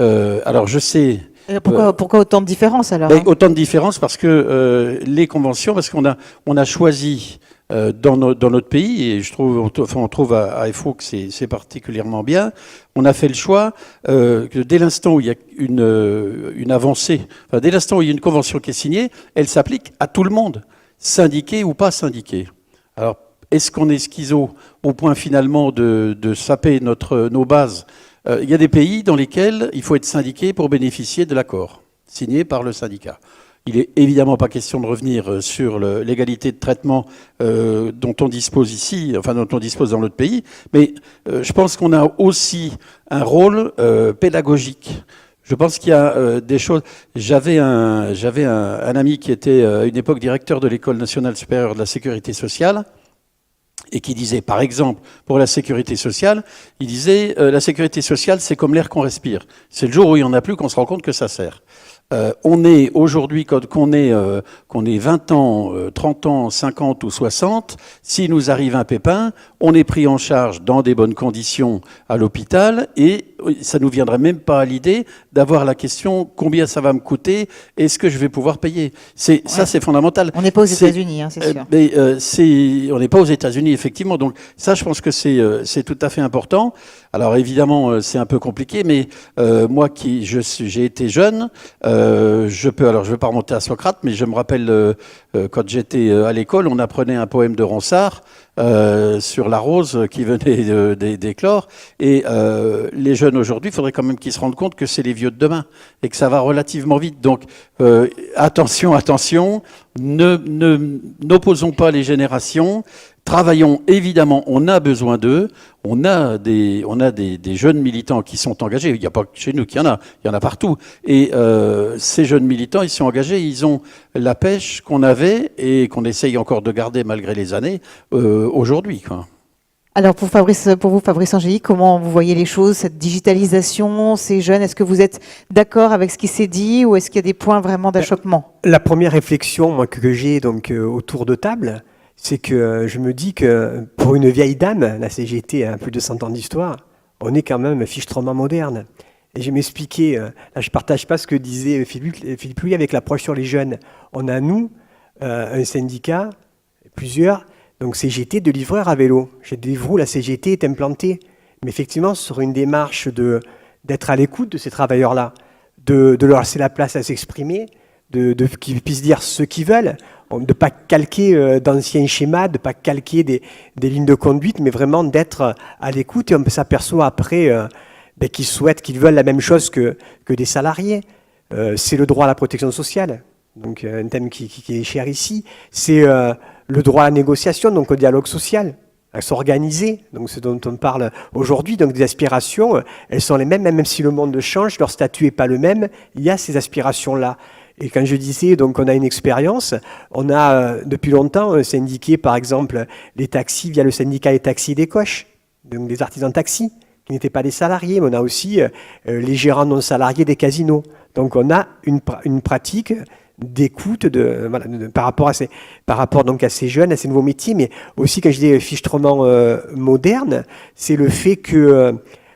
alors je sais... Pourquoi autant de différences alors? Autant de différences parce que les conventions, parce qu'on a choisi dans notre pays, et je trouve, on trouve à FO que c'est particulièrement bien. On a fait le choix que dès l'instant où il y a une avancée, enfin, dès l'instant où il y a une convention qui est signée, elle s'applique à tout le monde, syndiqué ou pas syndiqué. Alors, est-ce qu'on est schizo au point finalement de saper nos bases? Il y a des pays dans lesquels il faut être syndiqué pour bénéficier de l'accord signé par le syndicat. Il n'est évidemment pas question de revenir sur l'égalité de traitement dont on dispose ici, enfin dont on dispose dans notre pays, mais je pense qu'on a aussi un rôle pédagogique. Je pense qu'il y a des choses. J'avais un ami qui était à une époque directeur de l'École nationale supérieure de la sécurité sociale, et qui disait, par exemple, pour la sécurité sociale, il disait la sécurité sociale, c'est comme l'air qu'on respire. C'est le jour où il n'y en a plus qu'on se rend compte que ça sert. On est aujourd'hui, qu'on ait 20 ans, 30 ans, 50 ou 60, s'il nous arrive un pépin, on est pris en charge dans des bonnes conditions à l'hôpital et ça ne nous viendrait même pas à l'idée d'avoir la question combien ça va me coûter, est-ce que je vais pouvoir payer. Ça, c'est fondamental. On n'est pas aux États-Unis, hein, c'est sûr. Mais on n'est pas aux États-Unis, effectivement. Donc ça, je pense que c'est tout à fait important. Alors évidemment, c'est un peu compliqué, mais moi j'ai été jeune, je vais pas remonter à Socrate, mais je me rappelle quand j'étais à l'école, on apprenait un poème de Ronsard sur la rose qui venait d'éclore. Et les jeunes aujourd'hui, il faudrait quand même qu'ils se rendent compte que c'est les vieux de demain et que ça va relativement vite. Donc attention, n'opposons pas les générations. Travaillons, évidemment, on a besoin d'eux. On a des jeunes militants qui sont engagés. Il n'y a pas que chez nous qu'il y en a, il y en a partout. Et ces jeunes militants, ils sont engagés, ils ont la pêche qu'on avait et qu'on essaye encore de garder malgré les années aujourd'hui, quoi. Alors pour vous, Fabrice Angéli, comment vous voyez les choses, cette digitalisation, ces jeunes, est-ce que vous êtes d'accord avec ce qui s'est dit ou est-ce qu'il y a des points vraiment d'achoppement? La première réflexion moi, que j'ai donc autour de table, c'est que je me dis que pour une vieille dame, la CGT a plus de 100 ans d'histoire, on est quand même fichtrement moderne. Et je vais m'expliquer, là je ne partage pas ce que disait Philippe Louis avec l'approche sur les jeunes. On a nous, un syndicat, plusieurs, donc CGT de livreurs à vélo. Chez Deliveroo, la CGT est implantée. Mais effectivement, sur une démarche d'être à l'écoute de ces travailleurs-là, de leur laisser la place à s'exprimer, qu'ils puissent dire ce qu'ils veulent, de ne pas calquer d'anciens schémas, de ne pas calquer des lignes de conduite, mais vraiment d'être à l'écoute. Et on s'aperçoit après qu'ils veulent la même chose que des salariés. C'est le droit à la protection sociale, donc un thème qui est cher ici. C'est le droit à la négociation, donc au dialogue social, à s'organiser, donc ce dont on parle aujourd'hui. Donc des aspirations, elles sont les mêmes, même si le monde change, leur statut n'est pas le même, il y a ces aspirations-là. Et quand je disais, donc on a une expérience, on a depuis longtemps syndiqué par exemple les taxis via le syndicat des taxis des coches, donc des artisans taxis, qui n'étaient pas des salariés, mais on a aussi les gérants non salariés des casinos. Donc on a une pratique d'écoute par rapport donc à ces jeunes, à ces nouveaux métiers, mais aussi quand je dis fichtrement moderne, c'est le fait que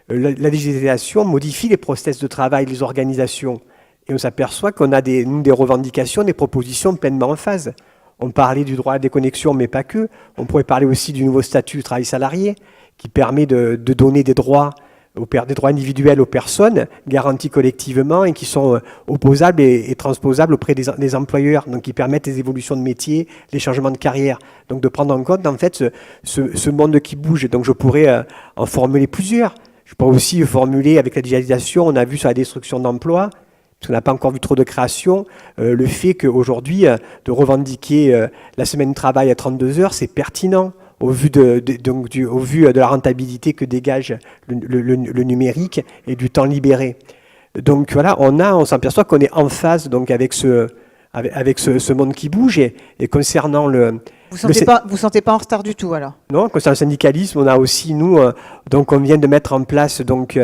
la digitalisation modifie les process de travail, les organisations. Et on s'aperçoit qu'on a des revendications, des propositions pleinement en phase. On parlait du droit à la déconnexion, mais pas que. On pourrait parler aussi du nouveau statut du travail salarié, qui permet de donner des droits individuels aux personnes, garantis collectivement et qui sont opposables et transposables auprès des employeurs, donc qui permettent les évolutions de métier, les changements de carrière. Donc de prendre en compte en fait ce monde qui bouge. Donc je pourrais en formuler plusieurs. Je pourrais aussi formuler avec la digitalisation, on a vu sur la destruction d'emplois, parce qu'on n'a pas encore vu trop de création, le fait qu'aujourd'hui, de revendiquer la semaine de travail à 32 heures, c'est pertinent. Au vu de la rentabilité que dégage le numérique et du temps libéré. Donc voilà, on s'aperçoit qu'on est en phase donc avec ce monde qui bouge et concernant Vous sentez pas en retard du tout alors? Non, concernant le syndicalisme, on a aussi nous donc on vient de mettre en place donc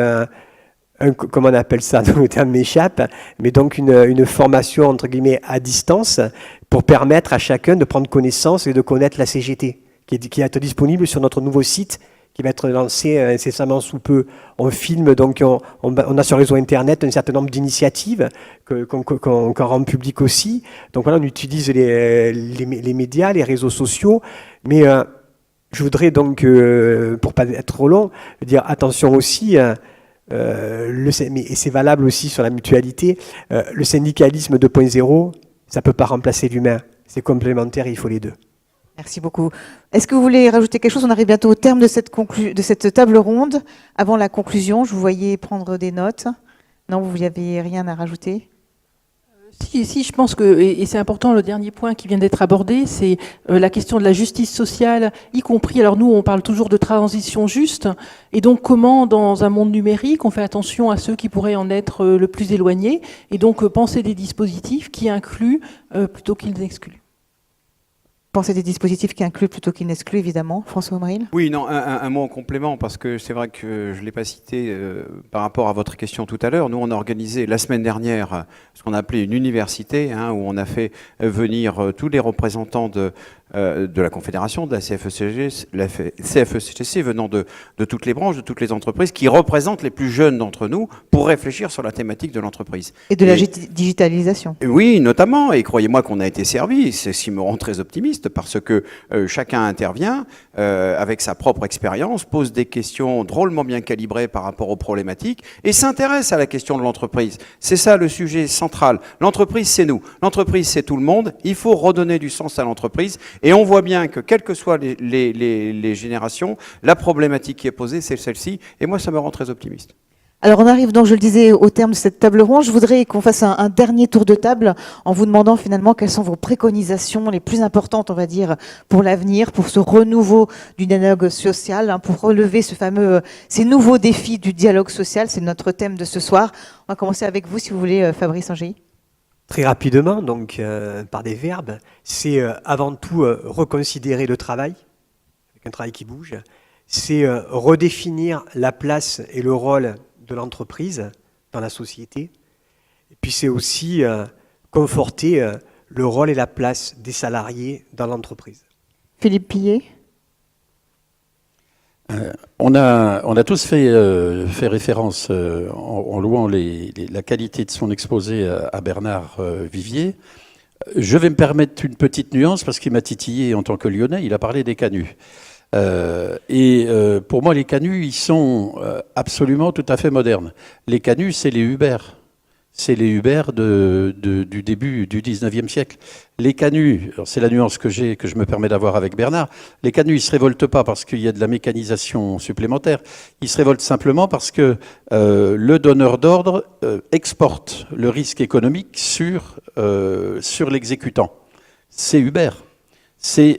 comment on appelle ça, donc le terme m'échappe, mais donc une formation entre guillemets à distance pour permettre à chacun de prendre connaissance et de connaître la CGT. Qui est disponible sur notre nouveau site qui va être lancé incessamment sous peu. On filme, donc on a sur le réseau Internet un certain nombre d'initiatives qu'on rend publiques aussi. Donc voilà, on utilise les médias, les réseaux sociaux, mais je voudrais donc, pour pas être trop long, dire attention aussi, et c'est valable aussi sur la mutualité, le syndicalisme 2.0, ça ne peut pas remplacer l'humain. C'est complémentaire, il faut les deux. Merci beaucoup. Est-ce que vous voulez rajouter quelque chose? On arrive bientôt au terme de cette table ronde. Avant la conclusion, je vous voyais prendre des notes. Non, vous n'avez rien à rajouter? Si, je pense que, et c'est important, le dernier point qui vient d'être abordé, c'est la question de la justice sociale, y compris, alors nous, on parle toujours de transition juste, et donc comment, dans un monde numérique, on fait attention à ceux qui pourraient en être le plus éloignés, et donc penser des dispositifs qui incluent plutôt qu'ils n'excluent. Penser des dispositifs qui incluent plutôt qu'ils n'excluent, évidemment. François Omeril? Oui, non, un mot en complément, parce que c'est vrai que je ne l'ai pas cité par rapport à votre question tout à l'heure. Nous, on a organisé la semaine dernière ce qu'on a appelé une université, où on a fait venir tous les représentants de la Confédération, de la CFE-CGC, venant de toutes les branches, de toutes les entreprises, qui représentent les plus jeunes d'entre nous pour réfléchir sur la thématique de l'entreprise. Et de la digitalisation. Oui, notamment, et croyez-moi qu'on a été servi, c'est ce qui me rend très optimiste, parce que chacun intervient avec sa propre expérience, pose des questions drôlement bien calibrées par rapport aux problématiques, et s'intéresse à la question de l'entreprise. C'est ça le sujet central. L'entreprise, c'est nous. L'entreprise, c'est tout le monde. Il faut redonner du sens à l'entreprise. Et on voit bien que, quelles que soient les générations, la problématique qui est posée, c'est celle-ci. Et moi, ça me rend très optimiste. Alors on arrive donc, je le disais, au terme de cette table ronde. Je voudrais qu'on fasse un dernier tour de table en vous demandant finalement quelles sont vos préconisations les plus importantes, on va dire, pour l'avenir, pour ce renouveau du dialogue social, pour relever ces nouveaux défis du dialogue social. C'est notre thème de ce soir. On va commencer avec vous, si vous voulez, Fabrice Angéi. Très rapidement, donc par des verbes, c'est avant tout reconsidérer le travail, avec un travail qui bouge. C'est redéfinir la place et le rôle de l'entreprise dans la société. Et puis c'est aussi conforter le rôle et la place des salariés dans l'entreprise. Philippe Pillet. On a tous fait référence en louant la qualité de son exposé à Bernard Vivier. Je vais me permettre une petite nuance parce qu'il m'a titillé en tant que Lyonnais. Il a parlé des canuts. Pour moi, les canuts, ils sont absolument tout à fait modernes. Les canuts, c'est les Uber. C'est les Uber du début du 19e siècle. Les canuts, c'est la nuance que je me permets d'avoir avec Bernard, les canuts, ils ne se révoltent pas parce qu'il y a de la mécanisation supplémentaire, ils se révoltent simplement parce que le donneur d'ordre exporte le risque économique sur l'exécutant. C'est Uber. C'est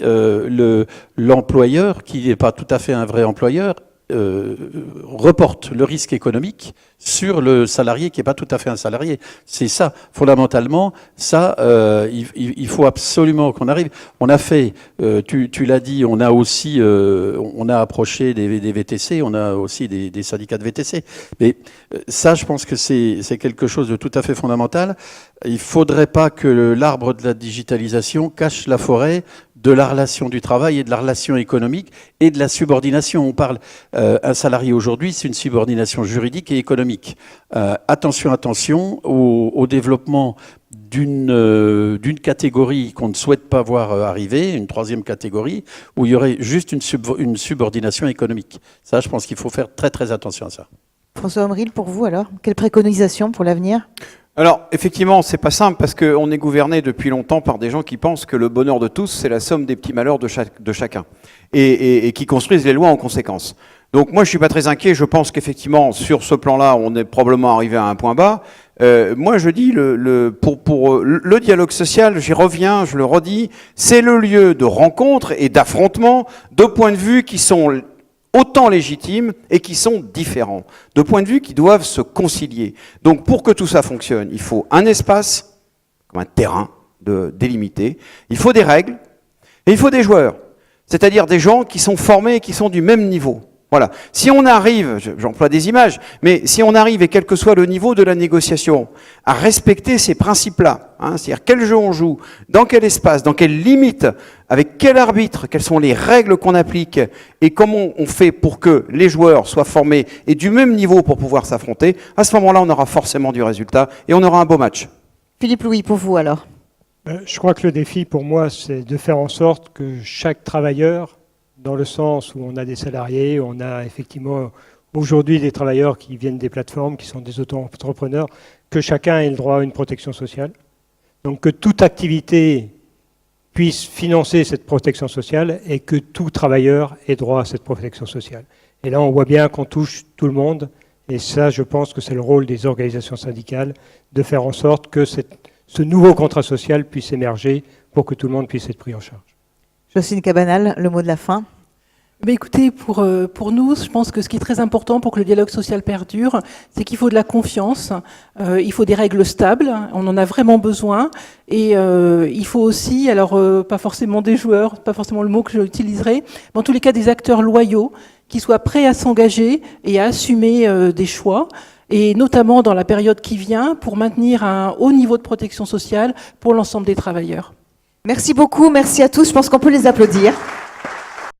l'employeur, qui n'est pas tout à fait un vrai employeur, reporte le risque économique sur le salarié qui n'est pas tout à fait un salarié. C'est ça, fondamentalement, ça, il faut absolument qu'on arrive. On a fait, tu l'as dit, on a aussi, on a approché des VTC, on a aussi des syndicats de VTC. Mais ça, je pense que c'est quelque chose de tout à fait fondamental. Il ne faudrait pas que l'arbre de la digitalisation cache la forêt de la relation du travail et de la relation économique et de la subordination. On parle, un salarié aujourd'hui, c'est une subordination juridique et économique. Attention au développement d'une catégorie qu'on ne souhaite pas voir arriver, une troisième catégorie, où il y aurait juste une subordination économique. Ça, je pense qu'il faut faire très très attention à ça. François Omeril, pour vous alors, quelle préconisation pour l'avenir ? Alors, effectivement, c'est pas simple parce qu'on est gouverné depuis longtemps par des gens qui pensent que le bonheur de tous, c'est la somme des petits malheurs de chacun et qui construisent les lois en conséquence. Donc moi, je suis pas très inquiet. Je pense qu'effectivement, sur ce plan-là, on est probablement arrivé à un point bas. Moi, je dis pour le dialogue social, j'y reviens, je le redis, c'est le lieu de rencontre et d'affrontement de points de vue qui sont autant légitimes et qui sont différents, de points de vue qui doivent se concilier. Donc pour que tout ça fonctionne, il faut un espace, comme un terrain délimité, il faut des règles et il faut des joueurs, c'est-à-dire des gens qui sont formés et qui sont du même niveau. Voilà. Si on arrive, j'emploie des images, mais si on arrive, et quel que soit le niveau de la négociation, à respecter ces principes-là, hein, c'est-à-dire quel jeu on joue, dans quel espace, dans quelles limites, avec quel arbitre, quelles sont les règles qu'on applique, et comment on fait pour que les joueurs soient formés et du même niveau pour pouvoir s'affronter, à ce moment-là, on aura forcément du résultat et on aura un beau match. Philippe Louis, pour vous alors? Je crois que le défi pour moi, c'est de faire en sorte que chaque travailleur, dans le sens où on a des salariés, on a effectivement aujourd'hui des travailleurs qui viennent des plateformes, qui sont des auto-entrepreneurs, que chacun ait le droit à une protection sociale. Donc que toute activité puisse financer cette protection sociale et que tout travailleur ait droit à cette protection sociale. Et là, on voit bien qu'on touche tout le monde. Et ça, je pense que c'est le rôle des organisations syndicales de faire en sorte que ce nouveau contrat social puisse émerger pour que tout le monde puisse être pris en charge. Jocelyne Cabanal, le mot de la fin. Mais écoutez, pour nous, je pense que ce qui est très important pour que le dialogue social perdure, c'est qu'il faut de la confiance, il faut des règles stables, on en a vraiment besoin, et il faut aussi, alors pas forcément des joueurs, pas forcément le mot que j'utiliserai, mais en tous les cas des acteurs loyaux qui soient prêts à s'engager et à assumer des choix, et notamment dans la période qui vient, pour maintenir un haut niveau de protection sociale pour l'ensemble des travailleurs. Merci beaucoup, merci à tous, je pense qu'on peut les applaudir.